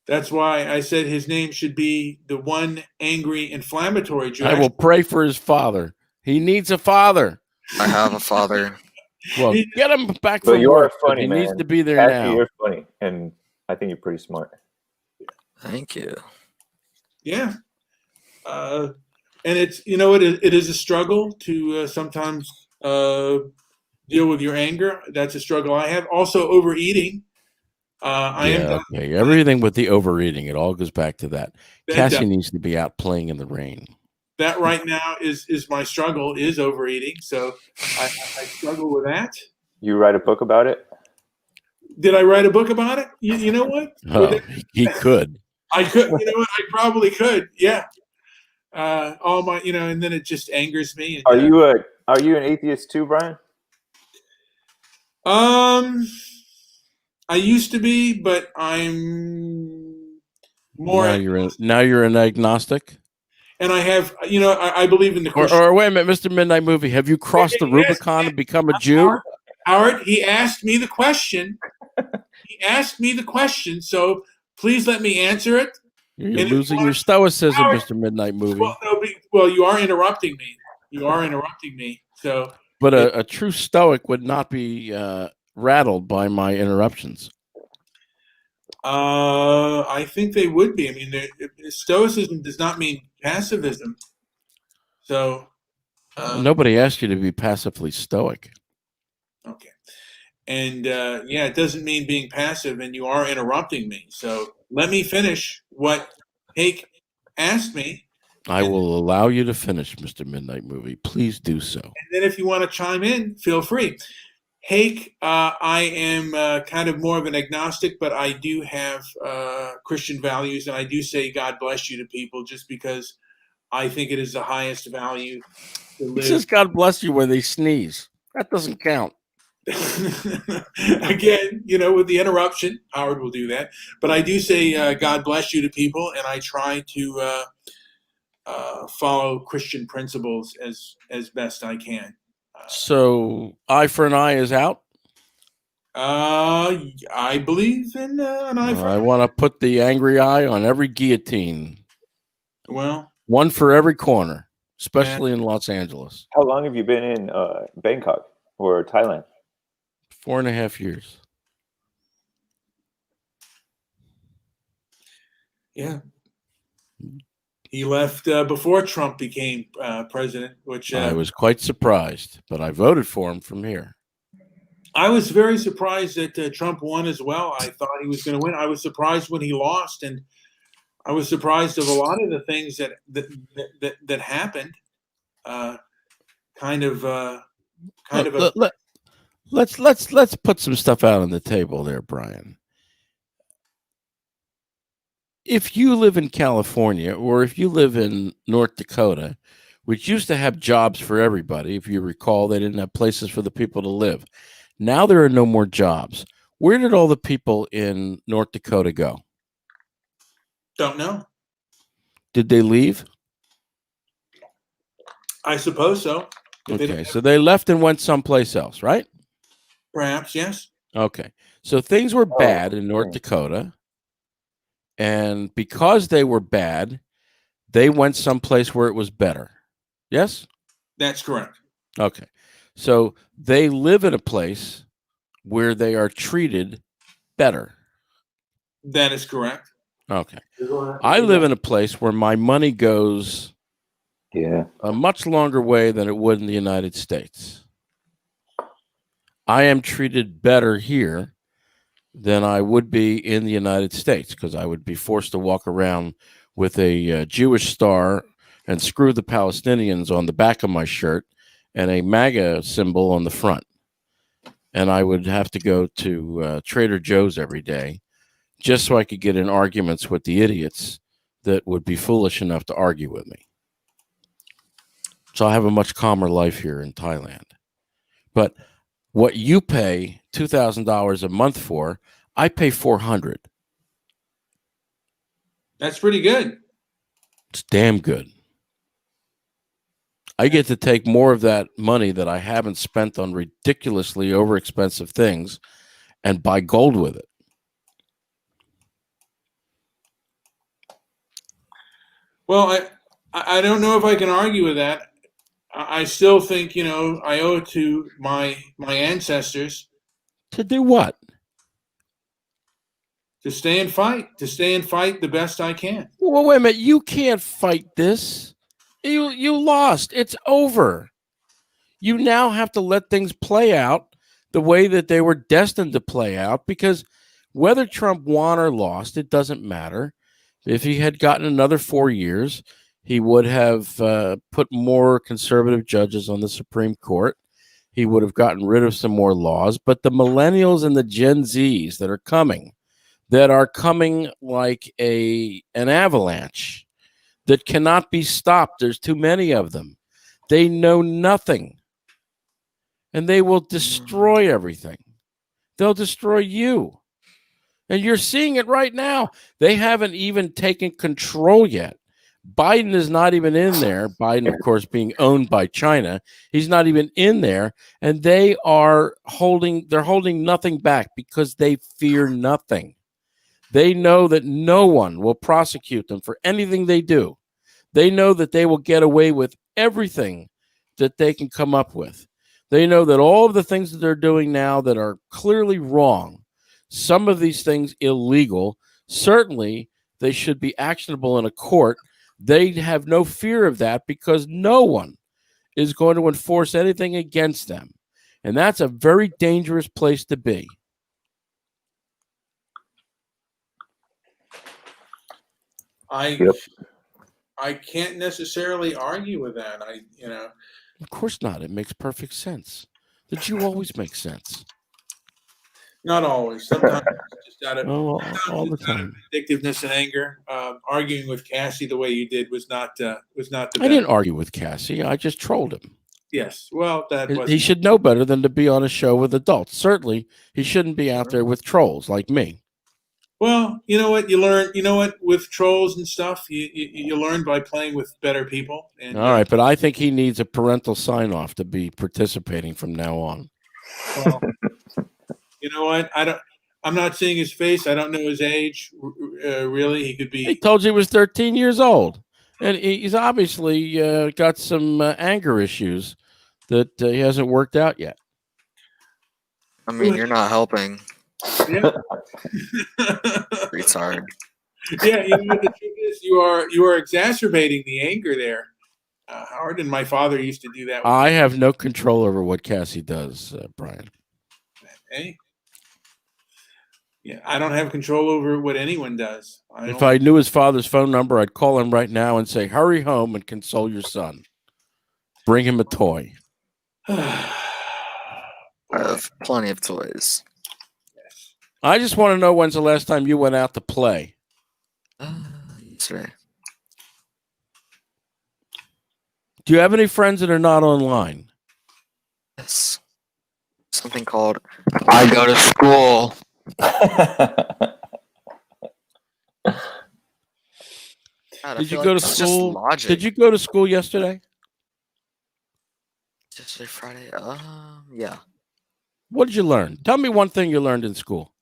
that's why I said his name should be the one angry inflammatory Jew. I will pray for his father. He needs a father. I have a father. Well, get him back But from you work. are funny, He man. needs to be there Cassie, now. you're funny, and I think you're pretty smart. Thank you. Yeah. And it's, it is a struggle to sometimes deal with your anger. That's a struggle I have. Also, overeating. Okay. Everything with the overeating, it all goes back to that. Cassie needs to be out playing in the rain. That right now is my struggle, is overeating. So I struggle with that. You write a book about it? Did I write a book about it? You know what? Oh, he could. I could. You know what? I probably could. Yeah. All my, and then it just angers me. And, Are you an atheist too, Brian? I used to be, but I'm more. Now you're an agnostic. And I have, I believe in the Christian. Or wait a minute, Mr. Midnight Movie. Have you crossed the Rubicon and become a Jew? Howard, he asked me the question. So please let me answer it. You're losing your stoicism, Howard, Mr. Midnight Movie. Well, you are interrupting me. So, but a true stoic would not be rattled by my interruptions. I think they would be. I mean, stoicism does not mean pacifism. So, nobody asked you to be passively stoic. Okay. And it doesn't mean being passive, and you are interrupting me. So let me finish what Hake asked me. I will allow you to finish, Mr. Midnight Movie. Please do so. And then if you want to chime in, feel free. Hake, I am kind of more of an agnostic, but I do have Christian values, and I do say God bless you to people just because I think it is the highest value to live. He says God bless you when they sneeze. That doesn't count. Again, you know, with the interruption, Howard will do that. But I do say God bless you to people, and I try to follow Christian principles as best I can. So eye for an eye is out. I believe in an eye for I an eye. want to put the angry eye on every guillotine. Well, one for every corner, especially in Los Angeles. How long have you been in Bangkok or Thailand? 4.5 years. Yeah. He left before Trump became president, which I was quite surprised, but I voted for him from here. I was very surprised that Trump won as well. I thought he was going to win. I was surprised when he lost, and I was surprised of a lot of the things that happened. Let's put some stuff out on the table there, Brian. If you live in California or if you live in North Dakota, which used to have jobs for everybody, if you recall, they didn't have places for the people to live. Now there are no more jobs. Where did all the people in North Dakota go? Don't know. Did they leave? I suppose so. Okay, so they left and went someplace else, right? Perhaps, yes. Okay, so things were bad in North Dakota, and because they were bad, they went someplace where it was better. Yes? That's correct. Okay, so they live in a place where they are treated better. That is correct. Okay. I live in a place where my money goes a much longer way than it would in the United States. I am treated better here than I would be in the United States because I would be forced to walk around with a Jewish star and screw the Palestinians on the back of my shirt and a MAGA symbol on the front. And I would have to go to Trader Joe's every day just so I could get in arguments with the idiots that would be foolish enough to argue with me. So I have a much calmer life here in Thailand. But what you pay $2,000 a month for, I pay $400. That's pretty good. It's damn good. I get to take more of that money that I haven't spent on ridiculously overexpensive things and buy gold with it. Well, I don't know if I can argue with that. I still think, you know, I owe it to my ancestors to do what? To stay and fight the best I can. Well, wait a minute. You can't fight this. You lost. It's over. You now have to let things play out the way that they were destined to play out, because whether Trump won or lost, it doesn't matter. If he had gotten another 4 years, he would have put more conservative judges on the Supreme Court. He would have gotten rid of some more laws. But the millennials and the Gen Zs that are coming like an avalanche that cannot be stopped. There's too many of them. They know nothing. And they will destroy everything. They'll destroy you. And you're seeing it right now. They haven't even taken control yet. Biden is not even in there. Biden, of course, being owned by China. He's not even in there. And they're holding nothing back because they fear nothing. They know that no one will prosecute them for anything they do. They know that they will get away with everything that they can come up with. They know that all of the things that they're doing now that are clearly wrong, some of these things illegal, certainly they should be actionable in a court. They have no fear of that because no one is going to enforce anything against them. And that's a very dangerous place to be. I can't necessarily argue with that. Of course not. It makes perfect sense. The Jew always makes sense. Not always. Sometimes it's just out of all the time. Vindictiveness and anger. Arguing with Cassie the way you did was not the best. I didn't argue with Cassie. I just trolled him. Yes. Well, that was. He should know better than to be on a show with adults. Certainly, he shouldn't be out there with trolls like me. Well, you know what you learn. You know what, with trolls and stuff, you learn by playing with better people. And All right, but I think he needs a parental sign off to be participating from now on. well, you know what? I'm not seeing his face. I don't know his age. Really, he could be. He told you he was 13 years old, and he's obviously got some anger issues that he hasn't worked out yet. I mean, you're not helping. Yeah. Retard. Yeah, you know what the truth is, you are exacerbating the anger there, Howard. And my father used to do that. I have no control over what Cassie does, Brian. Hey, yeah, I don't have control over what anyone does. If I knew his father's phone number, I'd call him right now and say, "Hurry home and console your son. Bring him a toy." I have plenty of toys. I just want to know when's the last time you went out to play. Yesterday. Do you have any friends that are not online? Yes. Something called I go to school. God, Did you go to school? Did you go to school yesterday? Yesterday, Friday. Yeah. What did you learn? Tell me one thing you learned in school.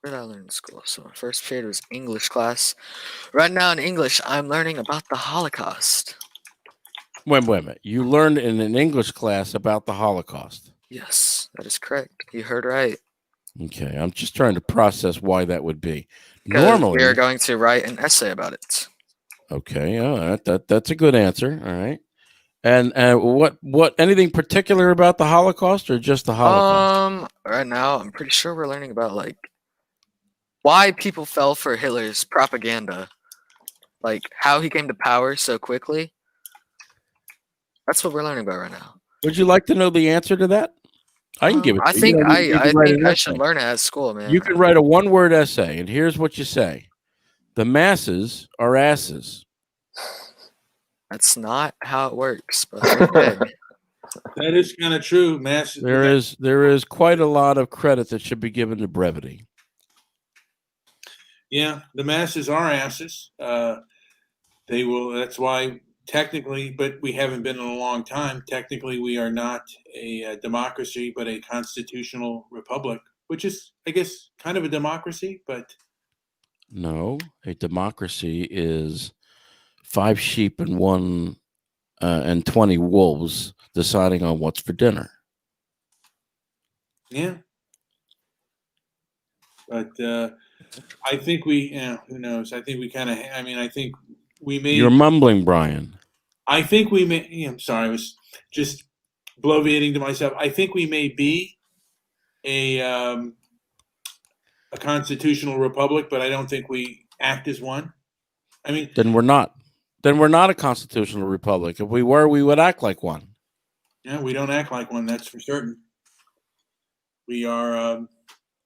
What did I learn in school? So my first period was English class. Right now in English, I'm learning about the Holocaust. Wait a minute. You learned in an English class about the Holocaust. Yes, that is correct. You heard right. Okay, I'm just trying to process why that would be. Because Normally, we are going to write an essay about it. Okay, all right, that's a good answer. All right, and what anything particular about the Holocaust or just the Holocaust? Right now I'm pretty sure we're learning about like why people fell for Hitler's propaganda, like how he came to power so quickly. That's what we're learning about right now. Would you like to know the answer to that? I can give it. I to you. think You don't need to I write think an I essay. should learn it at school, man. You can write a one-word essay, and here's what you say: the masses are asses. That's not how it works, but okay. That is kind of true, Mass. There is quite a lot of credit that should be given to brevity. Yeah, the masses are asses. They will. That's why technically, but we haven't been in a long time. Technically, we are not a democracy, but a constitutional republic, which is, I guess, kind of a democracy. But No, a democracy is 5 sheep and 20 wolves deciding on what's for dinner. yeah. But I think we. Who knows? I think we kind of. I mean, I think we may. You're mumbling, Brian. I think we may. I'm sorry. I was just bloviating to myself. I think we may be a constitutional republic, but I don't think we act as one. I mean, Then we're not. Then we're not a constitutional republic. If we were, we would act like one. yeah, we don't act like one. That's for certain. We are.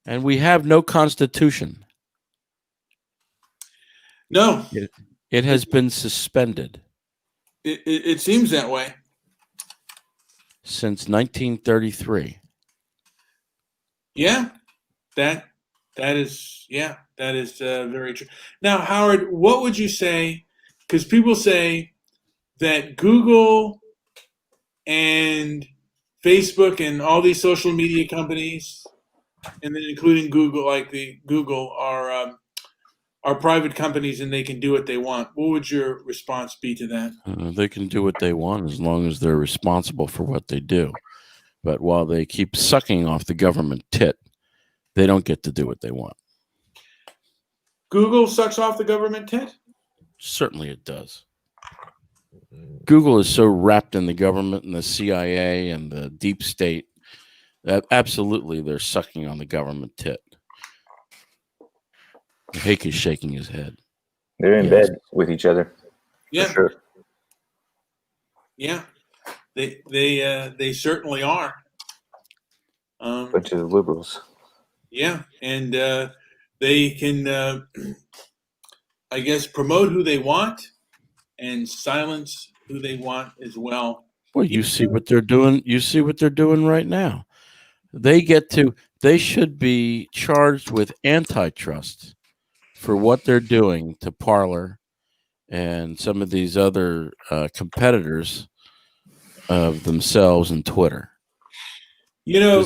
And we have no constitution. No, It has been suspended it seems that way. since 1933. Yeah, that is very true. Now, Howard, what would you say? Because people say that Google and Facebook and all these social media companies, and then including Google, like the Google, are private companies and they can do what they want. What would your response be to that? They can do what they want as long as they're responsible for what they do. But while they keep sucking off the government tit, they don't get to do what they want. Google sucks off the government tit? Certainly it does. Google is so wrapped in the government and the CIA and the deep state that absolutely they're sucking on the government tit. Hake is shaking his head. They're in Yes. bed with each other. Yeah. For sure. Yeah. They certainly are. Bunch of liberals. Yeah, and they can, I guess, promote who they want and silence who they want as well. Well, you see what they're doing. You see what they're doing right now. They should be charged with antitrust for what they're doing to Parler and some of these other competitors of themselves and Twitter. You know,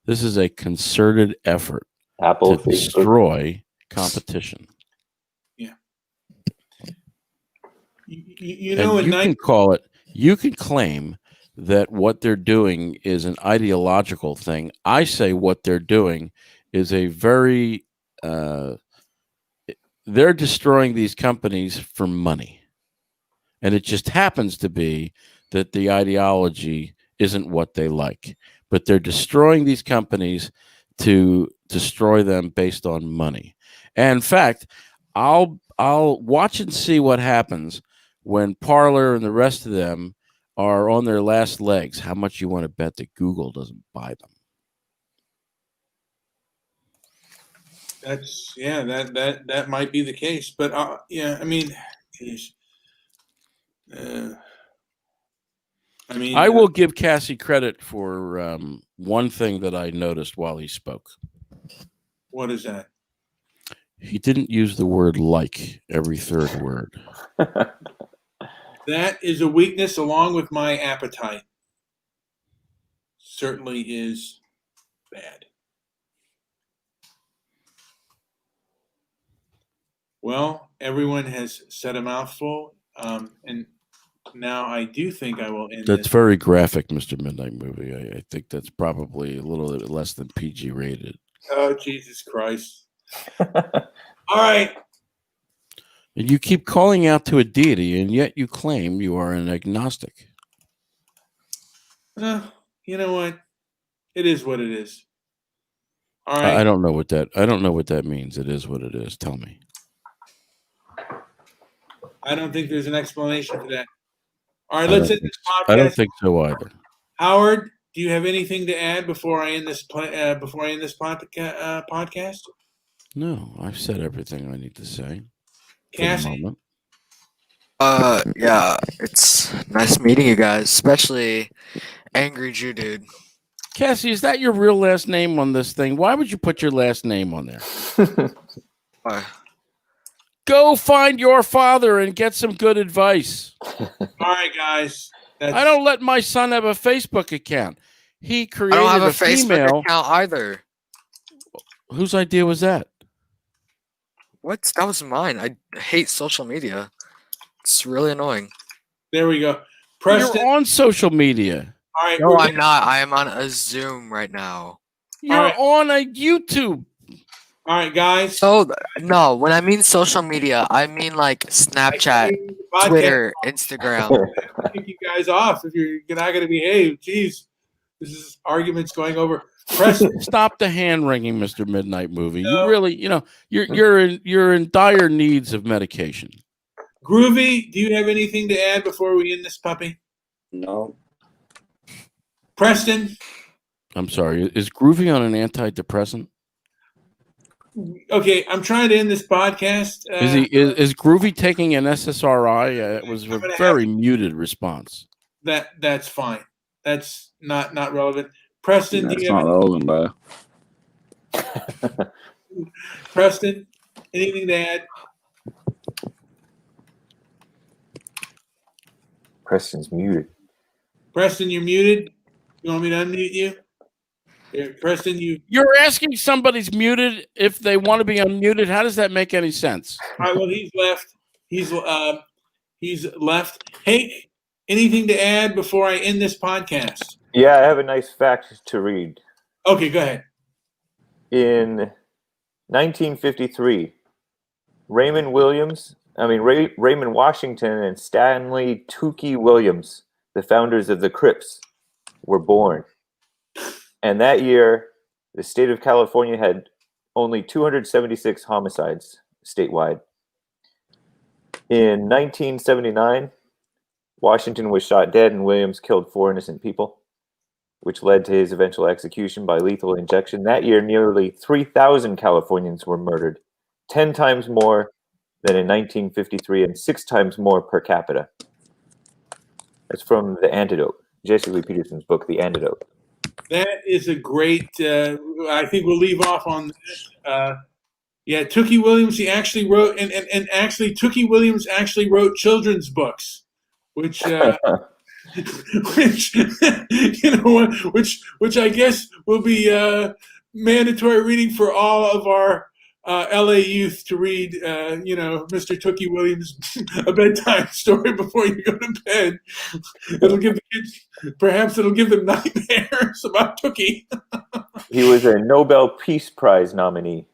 This is a concerted effort Apple, to Facebook. destroy competition. yeah. You know, And you can claim that what they're doing is an ideological thing. I say what they're doing is a very they're destroying these companies for money. And it just happens to be that the ideology isn't what they like. But they're destroying these companies to destroy them based on money. And in fact, I'll watch and see what happens when Parler and the rest of them are on their last legs. How much you want to bet that Google doesn't buy them? that might be the case, but yeah, I mean, geez. I will give Cassie credit for one thing that I noticed while he spoke. What is that? He didn't use the word "like" every third word. That is a weakness, along with my appetite. Certainly is bad. Well, everyone has said a mouthful, and now I do think I will end That's this. very graphic, Mr. Midnight Movie. I think that's probably a little bit less than PG rated. Oh, Jesus Christ. All right. And you keep calling out to a deity, and yet you claim you are an agnostic. You know what? It is what it is. All right. I don't know what that means. It is what it is. Tell me. I don't think there's an explanation for that. All right, let's end this podcast. I don't think so either. Howard, do you have anything to add before I end this podcast? No, I've said everything I need to say. Cassie? Yeah, it's nice meeting you guys, especially Angry Jew Dude. Cassie, is that your real last name on this thing? Why would you put your last name on there? Why? Go find your father and get some good advice. All right, guys. I don't let my son have a Facebook account. He created I don't have a female. Facebook account either. Whose idea was that? What? That was mine. I hate social media. It's really annoying. There we go. Preston. You're on social media. All right. No, I'm not. I am on a Zoom right now. You're on a YouTube. All right, guys. So, no, when I mean social media, I mean like Snapchat, Twitter, Instagram. Kick you guys off if you're not going to behave. Jeez, this is arguments going over. Preston. Stop the hand wringing, Mr. Midnight Movie. No. You really, you're in dire needs of medication. Groovy, do you have anything to add before we end this puppy? No. Preston? I'm sorry. Is Groovy on an antidepressant? Okay, I'm trying to end this podcast. Is Groovy taking an SSRI? It was a very muted response. That's fine. That's not relevant. Preston, that's not relevant, bro. Preston, anything to add? Preston's muted. Preston, you're muted. You want me to unmute you? Here, Preston, you're asking somebody's muted if they want to be unmuted. How does that make any sense? All right, well, he's left. He's left. Hey, anything to add before I end this podcast? Yeah, I have a nice fact to read. Okay, go ahead. In 1953, Raymond Washington and Stanley Tukey Williams, the founders of the Crips, were born. And that year, the state of California had only 276 homicides statewide. In 1979, Washington was shot dead and Williams killed 4 innocent people, which led to his eventual execution by lethal injection. That year, nearly 3,000 Californians were murdered, 10 times more than in 1953 and 6 times more per capita. It's from The Antidote, Jesse Lee Peterson's book, The Antidote. That is a great. I think we'll leave off on that. Yeah, Tookie Williams. He actually wrote, and actually, Tookie Williams actually wrote children's books, which which which I guess will be mandatory reading for all of our LA youth to read. Mr. Tookie Williams, a bedtime story before you go to bed. It'll give the kids, perhaps it'll give them nightmares about Tookie. He was a Nobel Peace Prize nominee.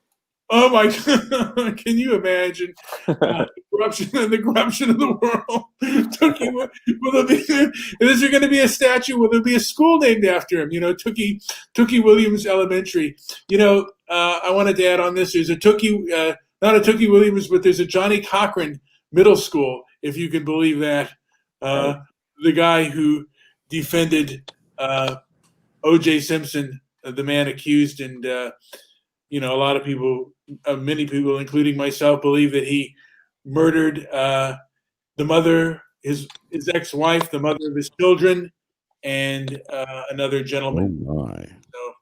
Oh my God! Can you imagine the corruption of the world? Tookie, will there be? Is there going to be a statue? Will there be a school named after him? Tookie Williams Elementary. I wanted to add on this. There's a Tookie, not a Tookie Williams, but there's a Johnny Cochran Middle School, if you can believe that. The guy who defended O.J. Simpson, the man accused, and a lot of people, many people, including myself, believe that he murdered the mother, his ex-wife, the mother of his children, and another gentleman. Oh my! So,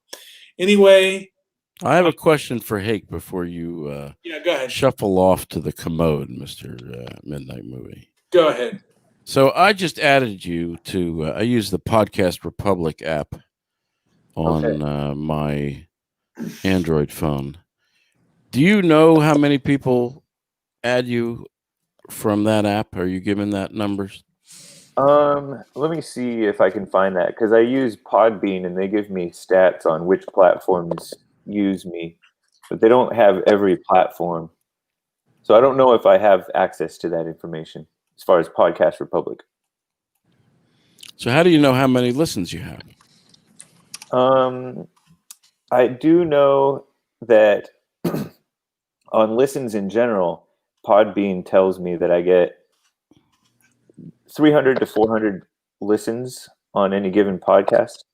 anyway, I have a question for Hake before you go ahead. shuffle off to the commode, Mr. Midnight Movie. Go ahead. So I just added you to. I use the Podcast Republic app on my Android phone. Do you know how many people add you from that app? Are you given that numbers? Let me see if I can find that, because I use Podbean and they give me stats on which platforms use me, but they don't have every platform. So I don't know if I have access to that information as far as Podcast Republic. So how do you know how many listens you have? I do know that on listens in general, Podbean tells me that I get 300 to 400 listens on any given podcast.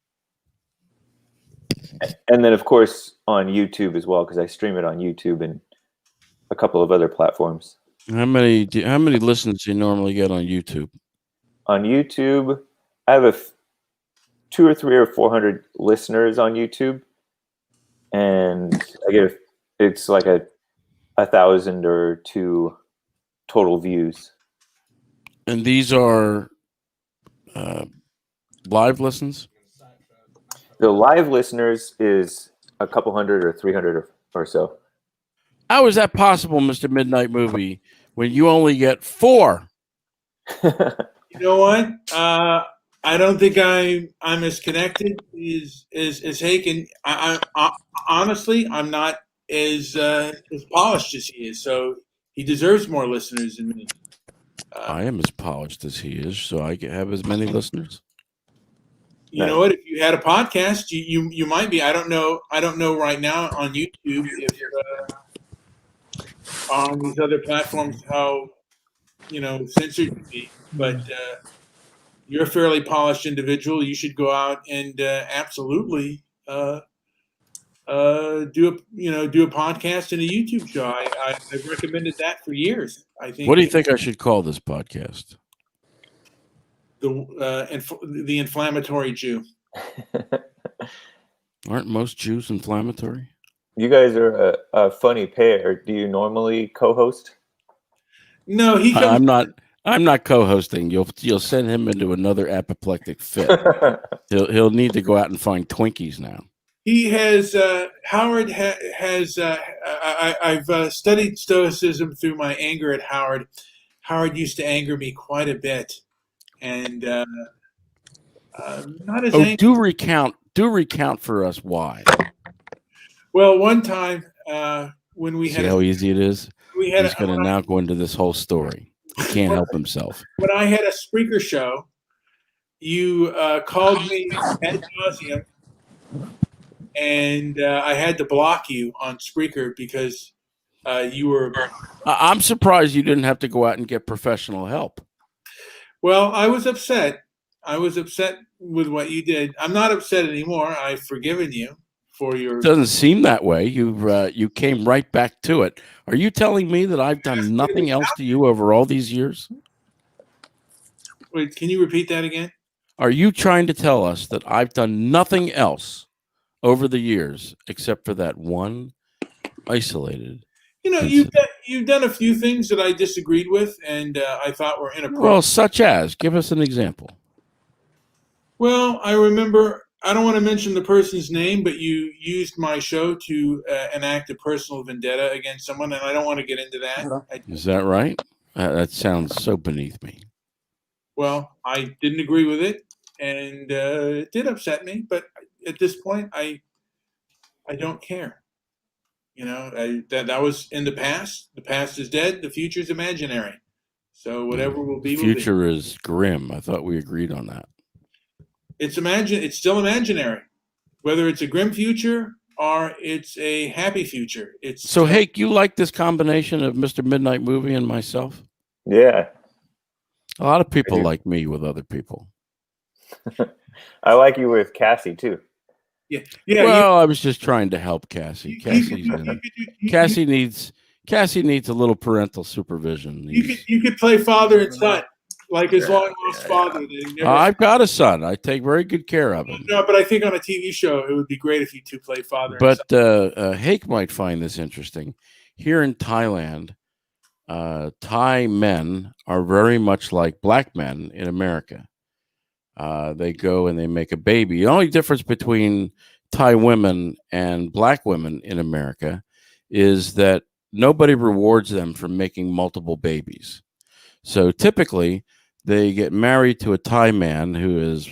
And then, of course, on YouTube as well, because I stream it on YouTube and a couple of other platforms. How many listens do you normally get on YouTube? On YouTube, I have 200 or 300 or 400 listeners on YouTube, and I get it's like 1,000 or 2 total views. And these are live listens? The live listeners is a couple hundred or 300 or so. How is that possible, Mr. Midnight Movie, when you only get 4? You know what? I don't think I'm as connected as Hake, and I honestly, I'm not as polished as he is. So he deserves more listeners than me. I am as polished as he is, so I can have as many listeners. You know what? If you had a podcast, you might be. I don't know right now on YouTube if on these other platforms how censored you be, but you're a fairly polished individual. You should go out and absolutely do a podcast and a YouTube show. I've recommended that for years. I think. What do you think I should call this podcast? The inflammatory Jew. Aren't most Jews inflammatory? You guys are a funny pair. Do you normally co-host? No, he comes. I'm not co-hosting. You'll send him into another apoplectic fit. He'll need to go out and find Twinkies now. He has Howard has. I've studied Stoicism through my anger at Howard. Howard used to anger me quite a bit, and not as. Oh, do recount for us why. Well, one time when we had how easy it is. He's going to now go into this whole story. He can't help himself. When I had a Spreaker show, you called me ad nauseum, and I had to block you on Spreaker because you were. I'm surprised you didn't have to go out and get professional help. Well, I was upset. I was upset with what you did. I'm not upset anymore. I've forgiven you for your. It doesn't seem that way. You came right back to it. Are you telling me that I've done nothing else to you over all these years? Wait, can you repeat that again? Are you trying to tell us that I've done nothing else over the years except for that one isolated You know, incident? you've done a few things that I disagreed with, and I thought were inappropriate. Well, such as, give us an example. Well, I remember. I don't want to mention the person's name, but you used my show to enact a personal vendetta against someone, and I don't want to get into that. Is that right? That sounds so beneath me. Well, I didn't agree with it, and it did upset me. But at this point, I don't care. You know, that was in the past. The past is dead. The future is imaginary. So whatever will be, The future is grim. I thought we agreed on that. It's still imaginary. Whether it's a grim future or it's a happy future. It's So, Hake, you like this combination of Mr. Midnight Movie and myself? Yeah. A lot of people like me with other people. I like you with Cassie too. Yeah. Well, I was just trying to help Cassie. Cassie needs a little parental supervision. You could play father and son, like his long lost father. I've got a son. I take very good care of him. No, but I think on a TV show it would be great if you two play father. But and son. Hake might find this interesting. Here in Thailand, Thai men are very much like black men in America. They go and they make a baby. The only difference between Thai women and black women in America is that nobody rewards them for making multiple babies. So typically, they get married to a Thai man who is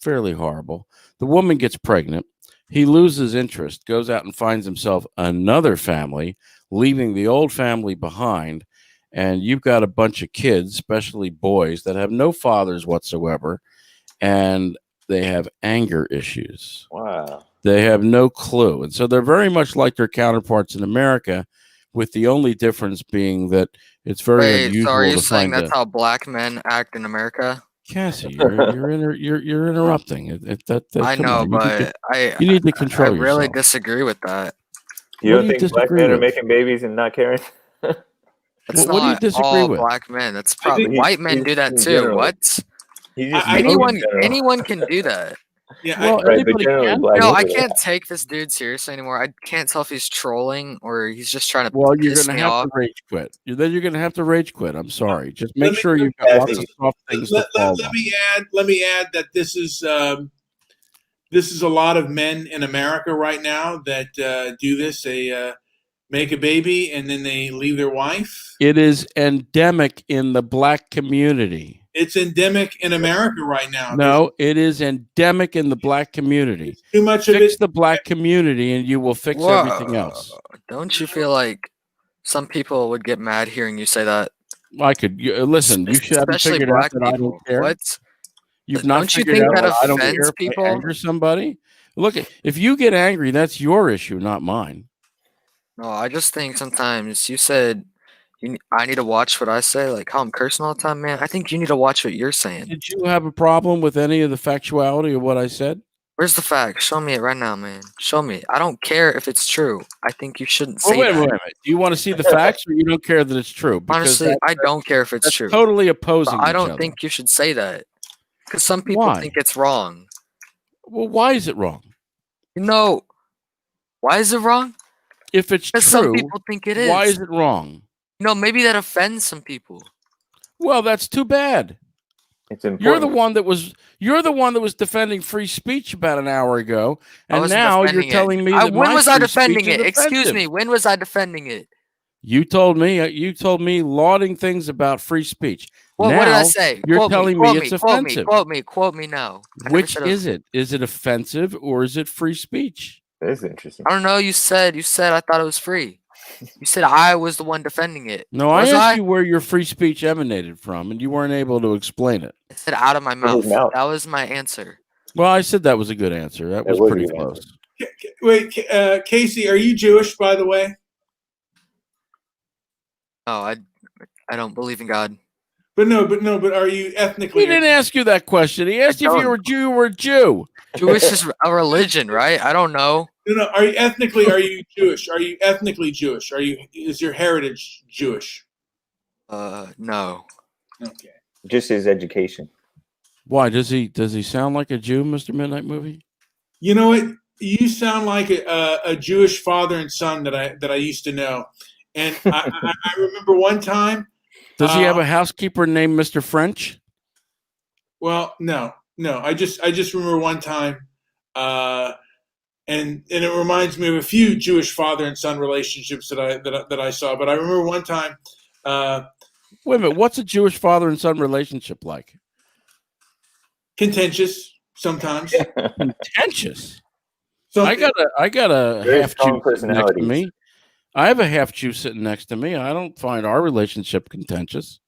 fairly horrible. The woman gets pregnant. He loses interest, goes out and finds himself another family, leaving the old family behind. And you've got a bunch of kids, especially boys, that have no fathers whatsoever. And they have anger issues. Wow. They have no clue. And so they're very much like their counterparts in America, with the only difference being that it's very unusual so are you to saying find that's how black men act in America? Cassie, you're interrupting. I come know, on. but you need to control I really yourself. disagree with that. You What don't do you think black disagree men are with? making babies and not caring? That's What do you not disagree all with? black men. That's probably think white men do that in too. general. What? He's just Anyone can do that. Yeah, Well, Right, but anybody generally can. black No, I people don't. can't take this dude seriously anymore. I can't tell if he's trolling or he's just trying to Well, you're piss going to me have off. to rage quit. Then you're going to have to rage quit. I'm sorry. Just make Let me- sure you've got lots of soft things to fall on. let me add that this is a lot of men in America right now that do this. They make a baby and then they leave their wife. It is endemic in the black community. It's endemic in America right now. No, it is endemic in the black community. Too much of Fix it. the black community and you will fix everything else. Don't you feel like some people would get mad hearing you say that? I could listen. You should have Especially figured out black that I people. don't care. What? You've not Don't you figured think out that that I don't offends care if people? I anger somebody. Look, if you get angry, that's your issue, not mine. No, I just think sometimes you said I need to watch what I say, like how I'm cursing all the time, man. I think you need to watch what you're saying. Did you have a problem with any of the factuality of what I said? Where's the fact? Show me it right now, man. Show me. I don't care if it's true. I think you shouldn't say Wait a that. minute. Do you want to see the facts, or you don't care that it's true? Because Honestly, I don't care if it's that's true. totally opposing. But I each don't other. think you should say that. Because some people Why? think it's wrong. Well, why is it wrong? You know, why is it wrong? If it's Because true, some people think it is. why is it wrong? You know, maybe that offends some people. Well, that's too bad. It's important. You're the one that was defending free speech about an hour ago, I and wasn't now you're defending it. telling me that When my was I free defending speech is it? Excuse offensive. me. When was I defending it? You told me lauding things about free speech. Well, now, what did I say? You're Quote telling quote me it's offensive. Quote me now. I never Which said is it? Is it offensive or is it free speech? That is interesting. I don't know. You said I thought it was free. You said I was the one defending it. No, Was I asked you where your free speech emanated from, and you weren't able to explain it. I said out of my From his mouth. mouth. That was my answer. Well, I said that was a good answer. That was was a pretty good close. Wait, Casey, are you Jewish, by the way? No, I don't believe in God. But are you ethnically? He didn't ask you that question. He asked you if you were Jew or Jew. Jewish is a religion, right? I don't know. No. Are you Jewish? Are you ethnically Jewish? Is your heritage Jewish? No. Okay. Just his education. Why does he sound like a Jew, Mr. Midnight Movie? You know what? You sound like a Jewish father and son that I used to know, and I remember one time. Does he have a housekeeper named Mr. French? Well, no. I just remember one time, and it reminds me of a few Jewish father and son relationships that I saw. But I remember one time. Wait a minute. What's a Jewish father and son relationship like? Contentious sometimes. Contentious. So I got a Very half strong Jew sitting next to personalities. me. I have a half Jew sitting next to me. I don't find our relationship contentious.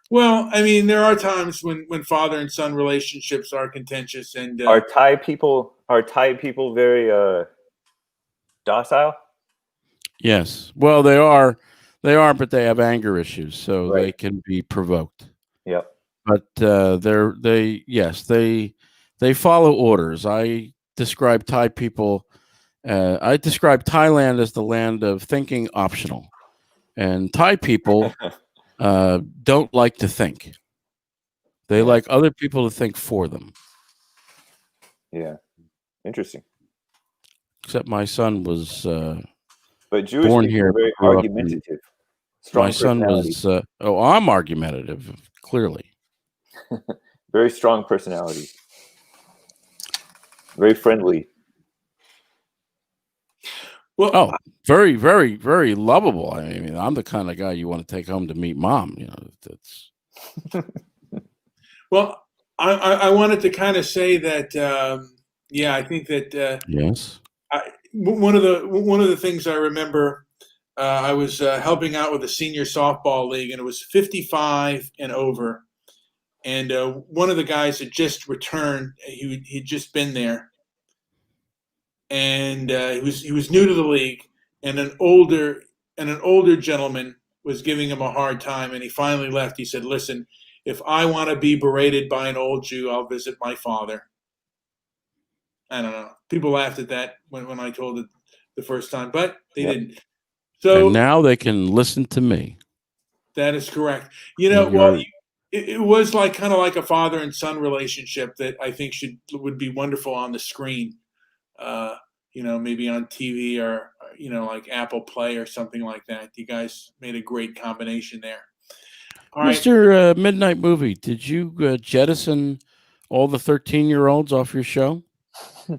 Well, I mean, there are times when father and son relationships are contentious, and Are Thai people very docile? Yes. Well, they are, but they have anger issues, so they Right. can be provoked. Yep. But they follow orders. I describe Thai people. I describe Thailand as the land of thinking optional, and Thai people don't like to think. They Yeah. like other people to think for them. Yeah. Interesting. Except my son was But Jewish born people here, are very grew up in- argumentative. Strong my son personalities. was. I'm argumentative, clearly. Very strong personality. Very friendly. well, Oh, very, very, very lovable. I mean, I'm the kind of guy you want to take home to meet mom. You know, that's well, I wanted to kind of say that. Yeah, I think that yes. one of the things I remember. I was helping out with a senior softball league, and it was 55 and over. And one of the guys had just returned. He'd just been there, and he was new to the league. And an older gentleman was giving him a hard time. And he finally left. He said, "Listen, if I want to be berated by an old Jew, I'll visit my father." I don't know. People laughed at that when I told it the first time, but they Yep. didn't. So And now they can listen to me. that is correct. You know, And well, you're- it was like kind of like a father and son relationship that I think would be wonderful on the screen. You know, maybe on TV or like Apple Play or something like that. You guys made a great combination there. All right. Mr. Midnight Movie, did you jettison all the 13-year-olds off your show?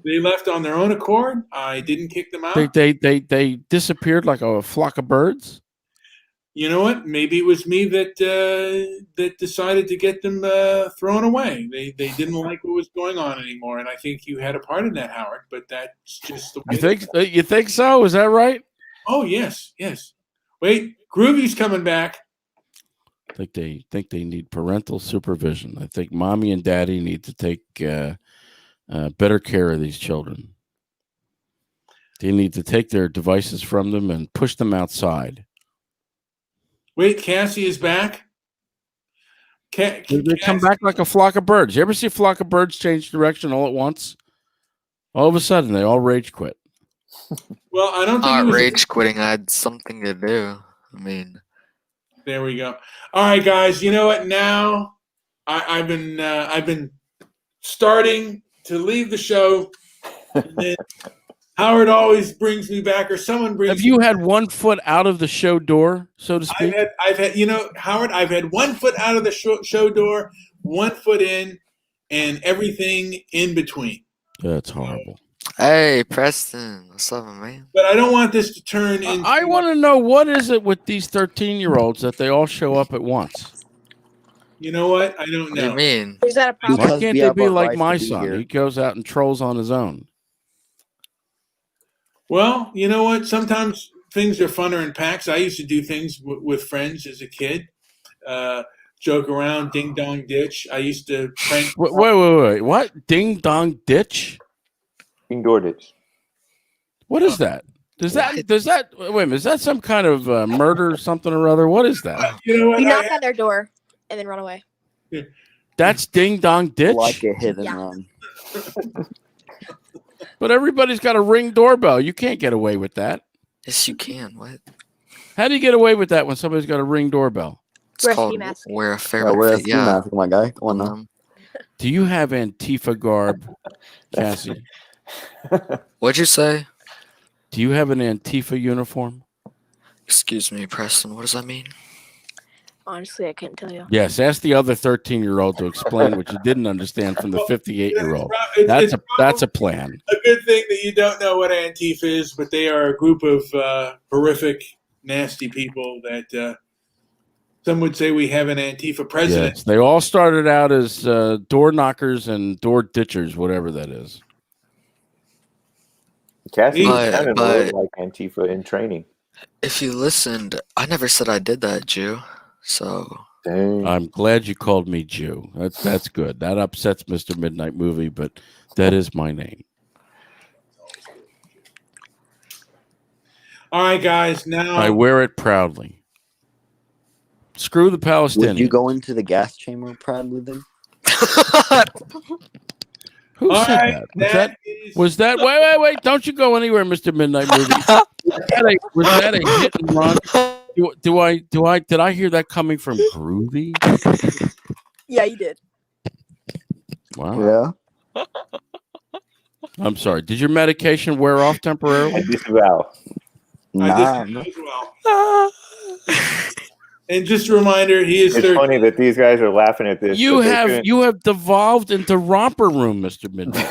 They left on their own accord. I didn't kick them out. They disappeared like a flock of birds. You know what? Maybe it was me that decided to get them thrown away. They didn't like what was going on anymore, and I think you had a part in that, Howard. But that's just the way. You think so? Is that right? Oh yes. Wait, Groovy's coming back. I think they need parental supervision. I think mommy and daddy need to take better care of these children. They need to take their devices from them and push them outside. Wait, Cassie is back. They come back like a flock of birds. You ever see a flock of birds change direction all at once? All of a sudden, they all rage quit. Well, I don't think Not it was rage quitting. I had something to do. I mean, There we go. All right, guys. You know what? Now I've been starting to leave the show. And then Howard always brings me back, or someone brings. Have you had 1 foot out of the show door, so to speak? I've had. You know, Howard. I've had 1 foot out of the show door, 1 foot in, and everything in between. That's horrible. hey, Preston, what's up, man? But I don't want this to turn into. I want to know, what is it with these 13-year-olds that they all show up at once? You know what? I don't What do you know. mean? Is that a problem? Why Because can't we they have be our like rights my to be son? here. He goes out and trolls on his own. Well, you know what? Sometimes things are funner in packs. I used to do things with friends as a kid. Joke around, ding dong ditch. I used to prank. Wait. What? Ding dong ditch? Indoor ditch. What is that? Does that wait a minute, is that some kind of murder or something or other? What is that? You know what? You knock on their door and then run away. That's ding dong ditch? Like a hit and Yeah. run. But everybody's got a Ring doorbell. You can't get away with that. Yes, you can. What? How do you get away with that when somebody's got a Ring doorbell? It's Wear a ski called mask. wear a fair. Yeah, wear a ski yeah. mask, my guy. Come on now. Do you have Antifa garb, Cassie? What'd you say? Do you have an Antifa uniform? Excuse me, Preston. What does that mean? Honestly, I couldn't tell you. Yes, ask the other 13-year-old to explain what you didn't understand from the 58-year-old. That's a plan. A good thing that you don't know what Antifa is, but they are a group of horrific, nasty people that some would say we have an Antifa president. Yes, they all started out as door knockers and door ditchers, whatever that is. Cassie But- sounded a but- little like Antifa in training. If you listened, I never said I did that, Jew. So Dang. I'm glad you called me Jew. That's good. That upsets Mr. Midnight Movie, but that is my name. All right, guys. Now I wear it proudly. Screw the Palestinians. Would you go into the gas chamber proudly then? Who all said right, that? is- Was that? Wait! Don't you go anywhere, Mr. Midnight Movie. Was that a hit and run? Did I hear that coming from Groovy? Yeah, you did. Wow. Yeah. I'm sorry. Did your medication wear off temporarily? I disavow. I Nah. did as well. And just a reminder, he is It's 13. funny that these guys are laughing at this. You but they have shouldn't- devolved into romper room, Mr. Midnight.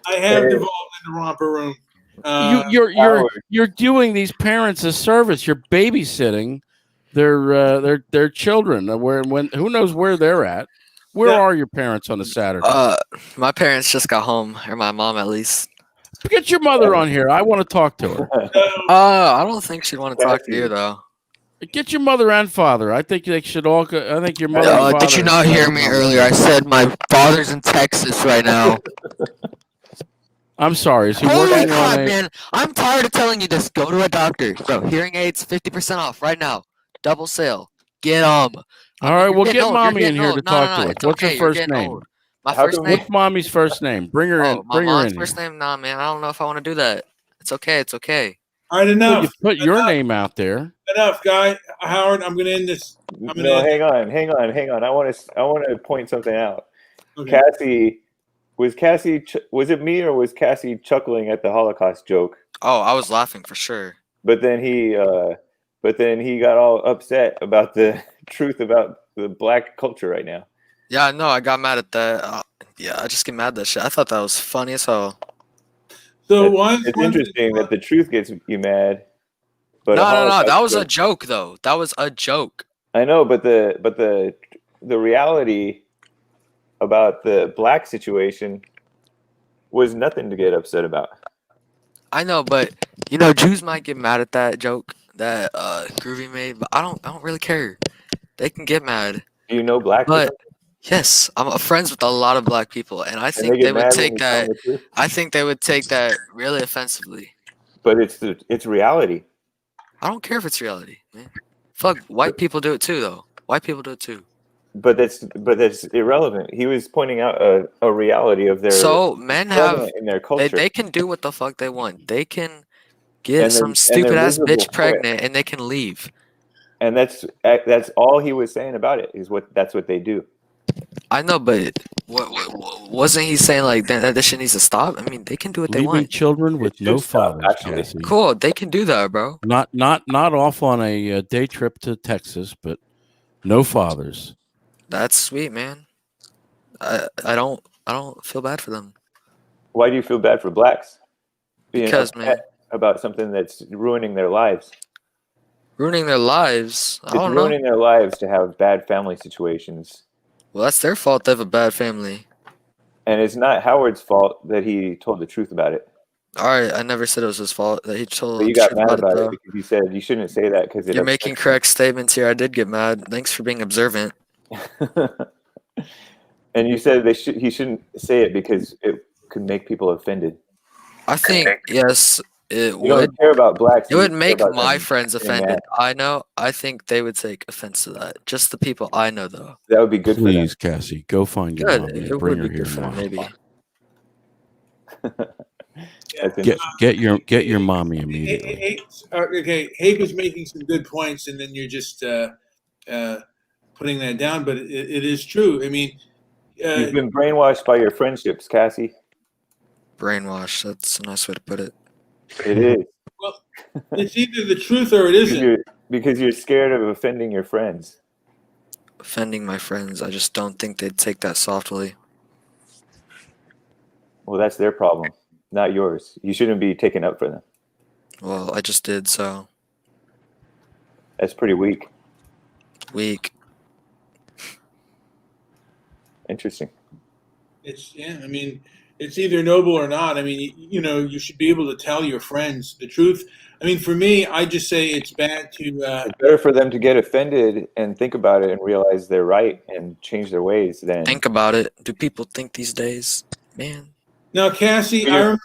I have Hey. devolved in the romper room. Uh, You're doing these parents a service. You're babysitting their children. Who knows where they're at? Where Yeah. are your parents on a Saturday? my parents just got home, or my mom at least. Get your mother on here. I want to talk to her. I don't think she'd want to talk to you though. Get your mother and father. I think they should all. I think your mother. and father Did you not hear me earlier? I said my father's in Texas right now. I'm sorry. Is he Holy working crap, on a? man! I'm tired of telling you this. Go to a doctor, bro. Hearing aids, 50% off right now. Double sale. Get them. All right, we'll get mommy in here to talk to us. What's her first name? My How first come- name. What's mommy's first name? Bring her in. My Bring her mom's in. first Here. name. Nah, man. I don't know if I want to do that. It's okay. It's okay. all right, Well, enough. you put your name out there. Enough, guy. Howard, I'm going to end this. I'm No, gonna- hang on. I want to point something out. Okay. Cassie, was it me or was Cassie chuckling at the Holocaust joke? Oh, I was laughing for sure. But then he got all upset about the truth about the black culture right now. Yeah, no, I got mad at that. Yeah, I just get mad at that shit. I thought that was funny as hell. So It's interesting that the truth gets you mad. But No, a Holocaust that was a joke- joke though. That was a joke. I know, but the reality about the black situation was nothing to get upset about. I know, but Jews might get mad at that joke that Groovy made, but I don't really care. They can get mad. Do you know black But people? yes, I'm friends with a lot of black people, and I And think get they would mad when take you tell that. them the truth? I think they would take that really offensively. But it's reality. I don't care if it's reality, man. Fuck, white people do it too, though. White people do it too. But that's irrelevant. He was pointing out a reality of their So men have prevalent in their culture. they can do what the fuck they want. They can get And some they're stupid ass miserable bitch for it. pregnant, and they can leave. And that's all he was saying about it is that's what they do. I know, but wasn't he saying like that this shit needs to stop? I mean, they can do what they Leaving want. children with It no should stop, fathers. actually. Cassie. Cool, they can do that, bro. Not off on a day trip to Texas, but no fathers. That's sweet, man. I don't feel bad for them Why do you feel bad for blacks? Being because, man, upset about something that's ruining their lives. ruining their lives. I It's don't know. ruining their lives to have bad family situations. Well, that's their fault. They have a bad family. And it's not Howard's fault that he told the truth about it. All right, I never said it was his fault that he told But you the got truth mad about though. it because you said you shouldn't say that because You're making correct statements here. I did get mad. Thanks for being observant. And you said he shouldn't say it because it could make people offended. I think yes, it You would. don't care about blacks. It you would care make about my them friends getting offended. mad. I know. I think they would take offense to that. Just the people I know, though. That would be good Please, Cassie, go find your Good. mommy It and bring would her be here good for them, tomorrow. maybe. for them. That's Get your mommy Hey, immediately. hey, okay, Hake was making some good points, and then you're just putting that down. But it is true. I mean, You've been brainwashed by your friendships, Cassie. Brainwash. That's a nice way to put it. It is. Well, it's either the truth or it isn't. Because you're scared of offending your friends. Offending my friends. I just don't think they'd take that softly. Well, that's their problem, not yours. You shouldn't be taking up for them. Well, I just did, so. That's pretty weak. Weak. Interesting. I mean, it's either noble or not. I mean, you should be able to tell your friends the truth. I mean, for me, I just say it's bad to. It's better for them to get offended and think about it and realize they're right and change their ways than. Think about it. Do people think these days? Man. Now, Cassie, You're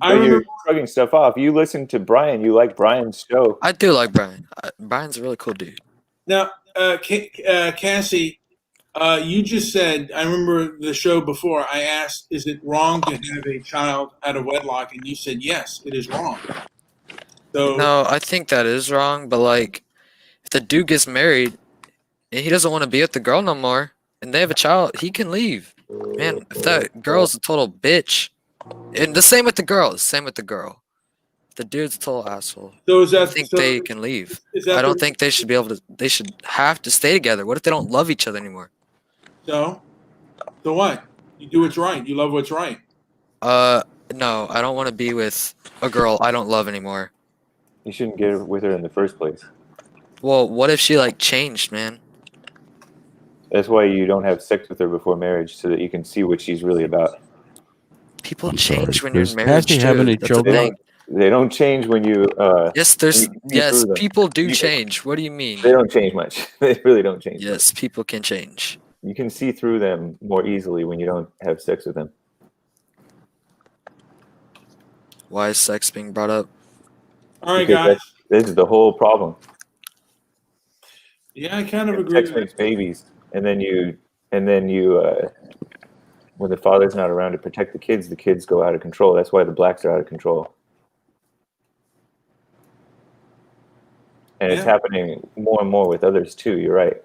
remember shrugging stuff off. You listen to Brian. You like Brian's show. I do like Brian. Brian's a really cool dude. Now, Cassie, you just said, I remember the show before, I asked, is it wrong to have a child out of wedlock? And you said, yes, it is wrong. So, No, I think that is wrong, but like, if the dude gets married and he doesn't want to be with the girl no more and they have a child, he can leave. Man, if that girl's a total bitch, and the same with the girl, If the dude's a total asshole, so is that, I think they can leave. is that I don't think they should be able to, they should have to stay together. What if they don't love each other anymore? So what? You do what's right. You love what's right. No, I don't want to be with a girl I don't love anymore. You shouldn't get with her in the first place. Well, what if she like changed, man? That's why you don't have sex with her before marriage, so that you can see what she's really about. People I'm change sorry. when you're Does in marriage. Cassie have too. any That's the children? thing. They don't change when you. Yes, when you see through them. people do You- change. What do you mean? They don't change much. They really don't change. Yes, people can change. Much. You can see through them more easily when you don't have sex with them. Why is sex being brought up? All right, Because guys. This is the whole problem. Yeah, I kind of agree Sex with makes babies, and then you, when the father's not around to protect the kids go out of control. That's why the blacks are out of control. And it's Yeah. happening more and more with others too. You're right.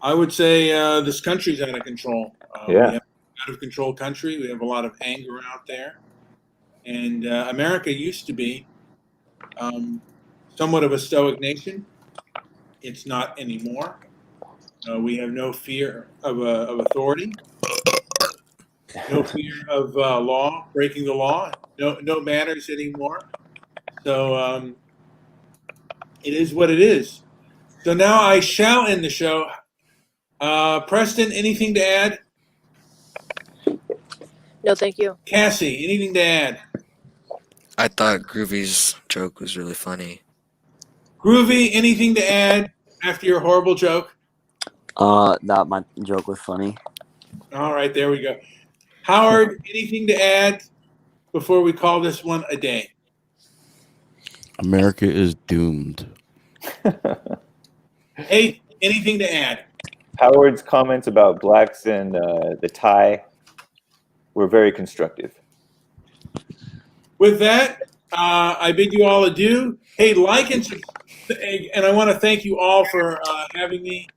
I would say this country's out of control. Yeah. We have an out of control country. We have a lot of anger out there. And America used to be somewhat of a stoic nation. It's not anymore. We have no fear of authority, no fear of law, breaking the law, no manners anymore. So it is what it is. So now I shall end the show. Preston, anything to add? No, thank you. Cassie, anything to add? I thought Groovy's joke was really funny. Groovy, anything to add after your horrible joke? That my joke was funny. All right, there we go. Howard, anything to add before we call this one a day? America is doomed. Hey, anything to add? Howard's comments about blacks and the tie were very constructive. With that, I bid you all adieu. Hey, like and I want to thank you all for having me.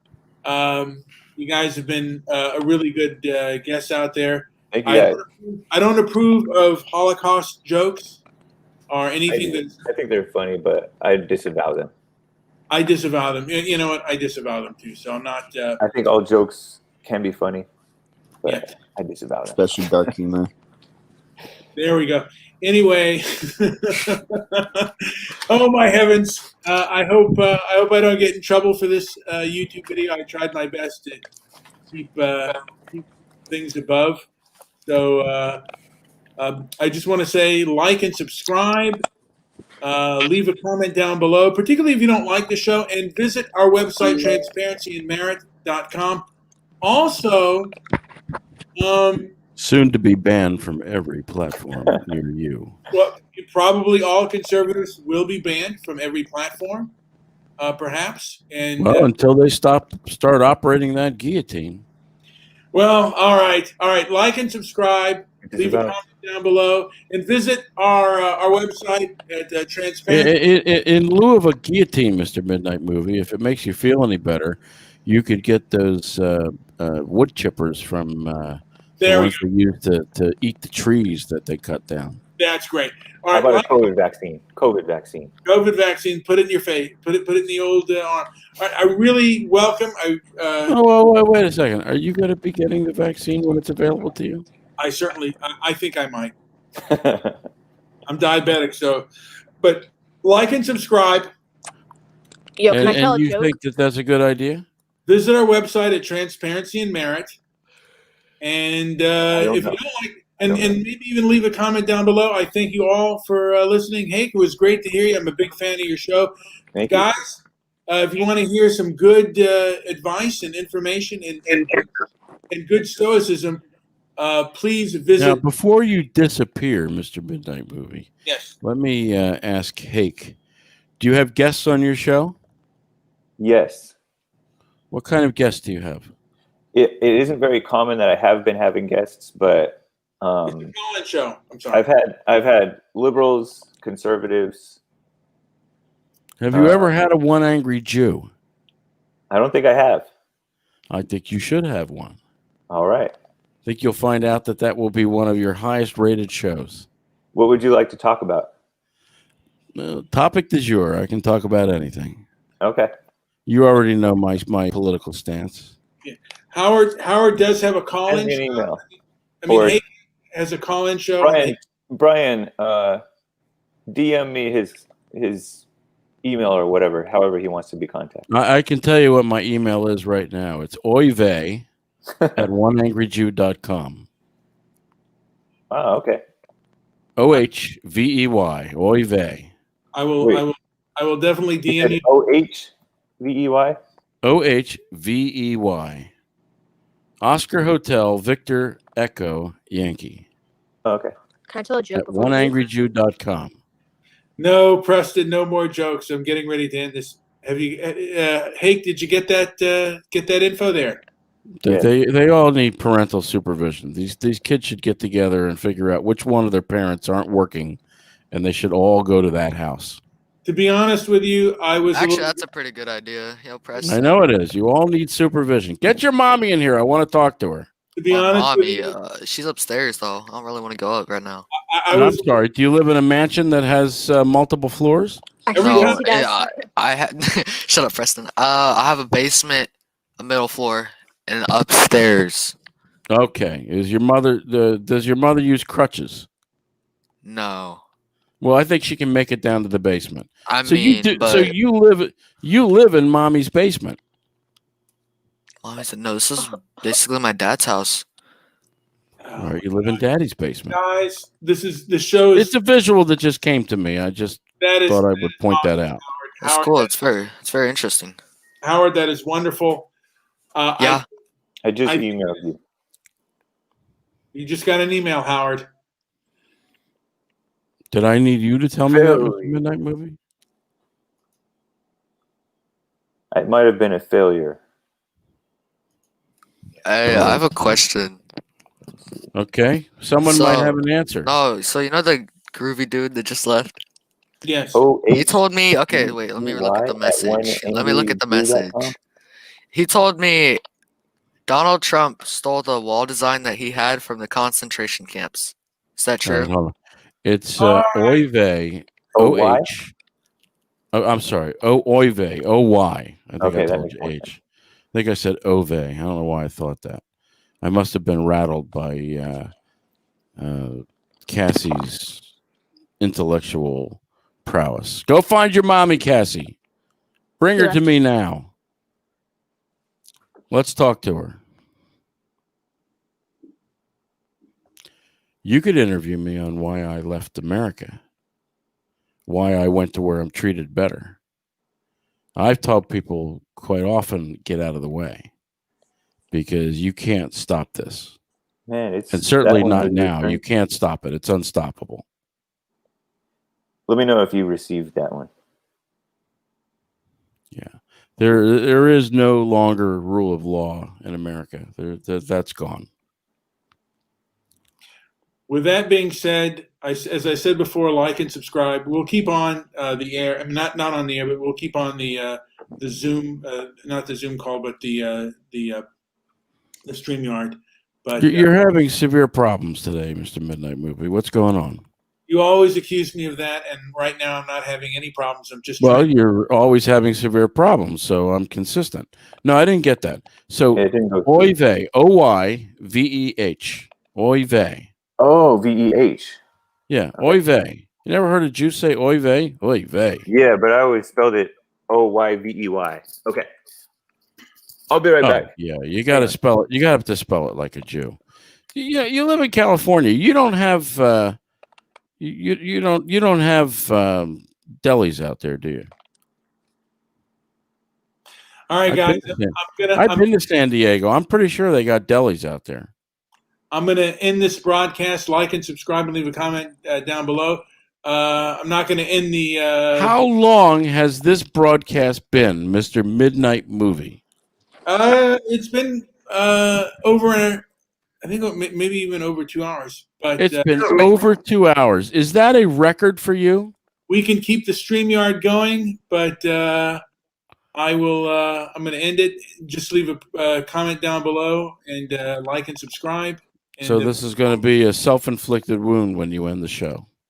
You guys have been a really good guests out there. Thank you, guys. I don't approve of Holocaust jokes or anything that I think they're funny, but I disavow them. I disavow them. You know what? I disavow them too. So I'm not. I think all jokes can be funny, but Yeah. I disavow them. Especially dark humor. There we go. Anyway, oh my heavens! I hope I don't get in trouble for this YouTube video. I tried my best to keep things above. So I just want to say, like and subscribe. Leave a comment down below, particularly if you don't like the show, and visit our website, transparencyandmerit.com. Also, Soon to be banned from every platform near you. well, probably all conservatives will be banned from every platform, perhaps. And Well, until they start operating that guillotine. well, all right. Like and subscribe. Leave a comment down below, and visit our website at Transparency. In lieu of a guillotine, Mr. Midnight Movie, if it makes you feel any better, you could get those wood chippers from the There we ones they use to eat the trees that they cut down. That's great. All How right, about a COVID vaccine? COVID vaccine. COVID vaccine. Put it in your face. Put it in the old arm. All right, I really welcome. Wait a second. Are you going to be getting the vaccine when it's available to you? I certainly. I think I might. I'm diabetic, so. But like and subscribe. Yo, can I tell And a you joke? think that that's a good idea? Visit our website at Transparency and Merit. And if you know. don't like, and maybe even leave a comment down below. I thank you all for listening. Hake, it was great to hear you. I'm a big fan of your show. Thank you. Guys, if you want to hear some good advice and information and good stoicism, please visit. Now, before you disappear, Mr. Midnight Movie, Yes. let me ask Hake. Do you have guests on your show? Yes. What kind of guests do you have? It isn't very common that I have been having guests, but It's a call-in show. I'm sorry. I've had liberals, conservatives. Have you ever had a one angry Jew? I don't think I have. I think you should have one. All right. I think you'll find out that will be one of your highest rated shows. What would you like to talk about? Topic du jour. I can talk about anything. Okay. You already know my political stance. Yeah. Howard does have a call-in Send me an show. email. I mean, Or- Hake has a call-in show. Brian, DM me his email or whatever, however he wants to be contacted. I can tell you what my email is right now. It's oivey at oneangryjew.com. Oh, okay. OHVEY, oivey. I will definitely DM you. OHVEY? OHVEY. Oscar Hotel Victor Echo Yankee Okay. Can I tell a joke? at before we leave? oneangryjew.com. No, Preston, no more jokes. I'm getting ready to end this. Have you, Hake? Did you get that info there? Yeah. They all need parental supervision. These kids should get together and figure out which one of their parents aren't working, and they should all go to that house. To be honest with you, I was Actually, that's a pretty good idea. Yo, Preston. I know it is. You all need supervision. Get your mommy in here. I want to talk to her. to be My honest with mommy, you, she's upstairs though. I don't really want to go up right now. I I'm was sorry. Do you live in a mansion that has multiple floors? Every Actually, time- yes, he does. yeah, I had. Shut up, Preston. I have a basement, a middle floor, and upstairs. Okay. Is your mother? Does your mother use crutches? No, Well, I think she can make it down to the basement. I So mean, you do. but So you live in mommy's basement. Mommy said no. This is basically my dad's house. Or you live in daddy's basement. guys, the show is It's a visual that just came to me. I just that is thought I that would is point awesome, that out. It's Howard, cool. It's very interesting. Howard, that is wonderful. Yeah. I just I- emailed you. You just got an email, Howard. Did I need you to tell me that, Very. Mr. Midnight Movie? It might have been a failure. Hey, I have a question. Okay. Someone might So- have an answer. No, so you know the groovy dude that just left? Yes. He told me. Okay, wait. Let me look at the message. Let me look at the message. He told me Donald Trump stole the wall design that he had from the concentration camps. Is that All right, true? hold on. It's All right. Oivey. O-Y? O-H. Oh, I'm sorry. O-Oivey. O-Y. I think Okay, I that told makes you more H. I think I said Ove. I don't know why I thought that. I must have been rattled by Cassie's intellectual prowess. Go find your mommy, Cassie. Bring her Yeah. to me now. Let's talk to her. You could interview me on why I left America, why I went to where I'm treated better. I've told people quite often, get out of the way because you can't stop this. Man, it's And certainly that one not was now. different. You can't stop it. It's unstoppable. Let me know if you received that one. Yeah. There is no longer rule of law in America. That's gone. With that being said, as I said before, like and subscribe. We'll keep on the air. I mean, not on the air, but we'll keep on the Zoom, not the Zoom call, but the StreamYard. But You're having severe problems today, Mr. Midnight Movie. What's going on? you always accuse me of that, and right now I'm not having any problems. I'm just Well, you're always having severe problems, so I'm consistent. No, I didn't get that. So, It didn't go oy through. vey, O-Y-V-E-H, oy vey. Oh, VEH. Yeah, Okay. oy vey. You never heard a Jew say oy vey? Oy vey. Yeah, but I always spelled it OYVEY. Okay. I'll be right back. Yeah, you got to Hang on. spell it. You got to spell it like a Jew. Yeah, you live in California. You don't have you don't have delis out there, do you? all right, guys. I've been to San Diego. I'm pretty sure they got delis out there. I'm gonna end this broadcast. Like and subscribe and leave a comment down below. I'm not gonna end the. How long has this broadcast been, Mr. Midnight Movie? It's been over. I think maybe even over 2 hours. But It's been over 2 hours. Is that a record for you? we can keep the StreamYard going, but I will. I'm going to end it. Just leave a comment down below and like and subscribe. And So this is going to be a self-inflicted wound when you end the show.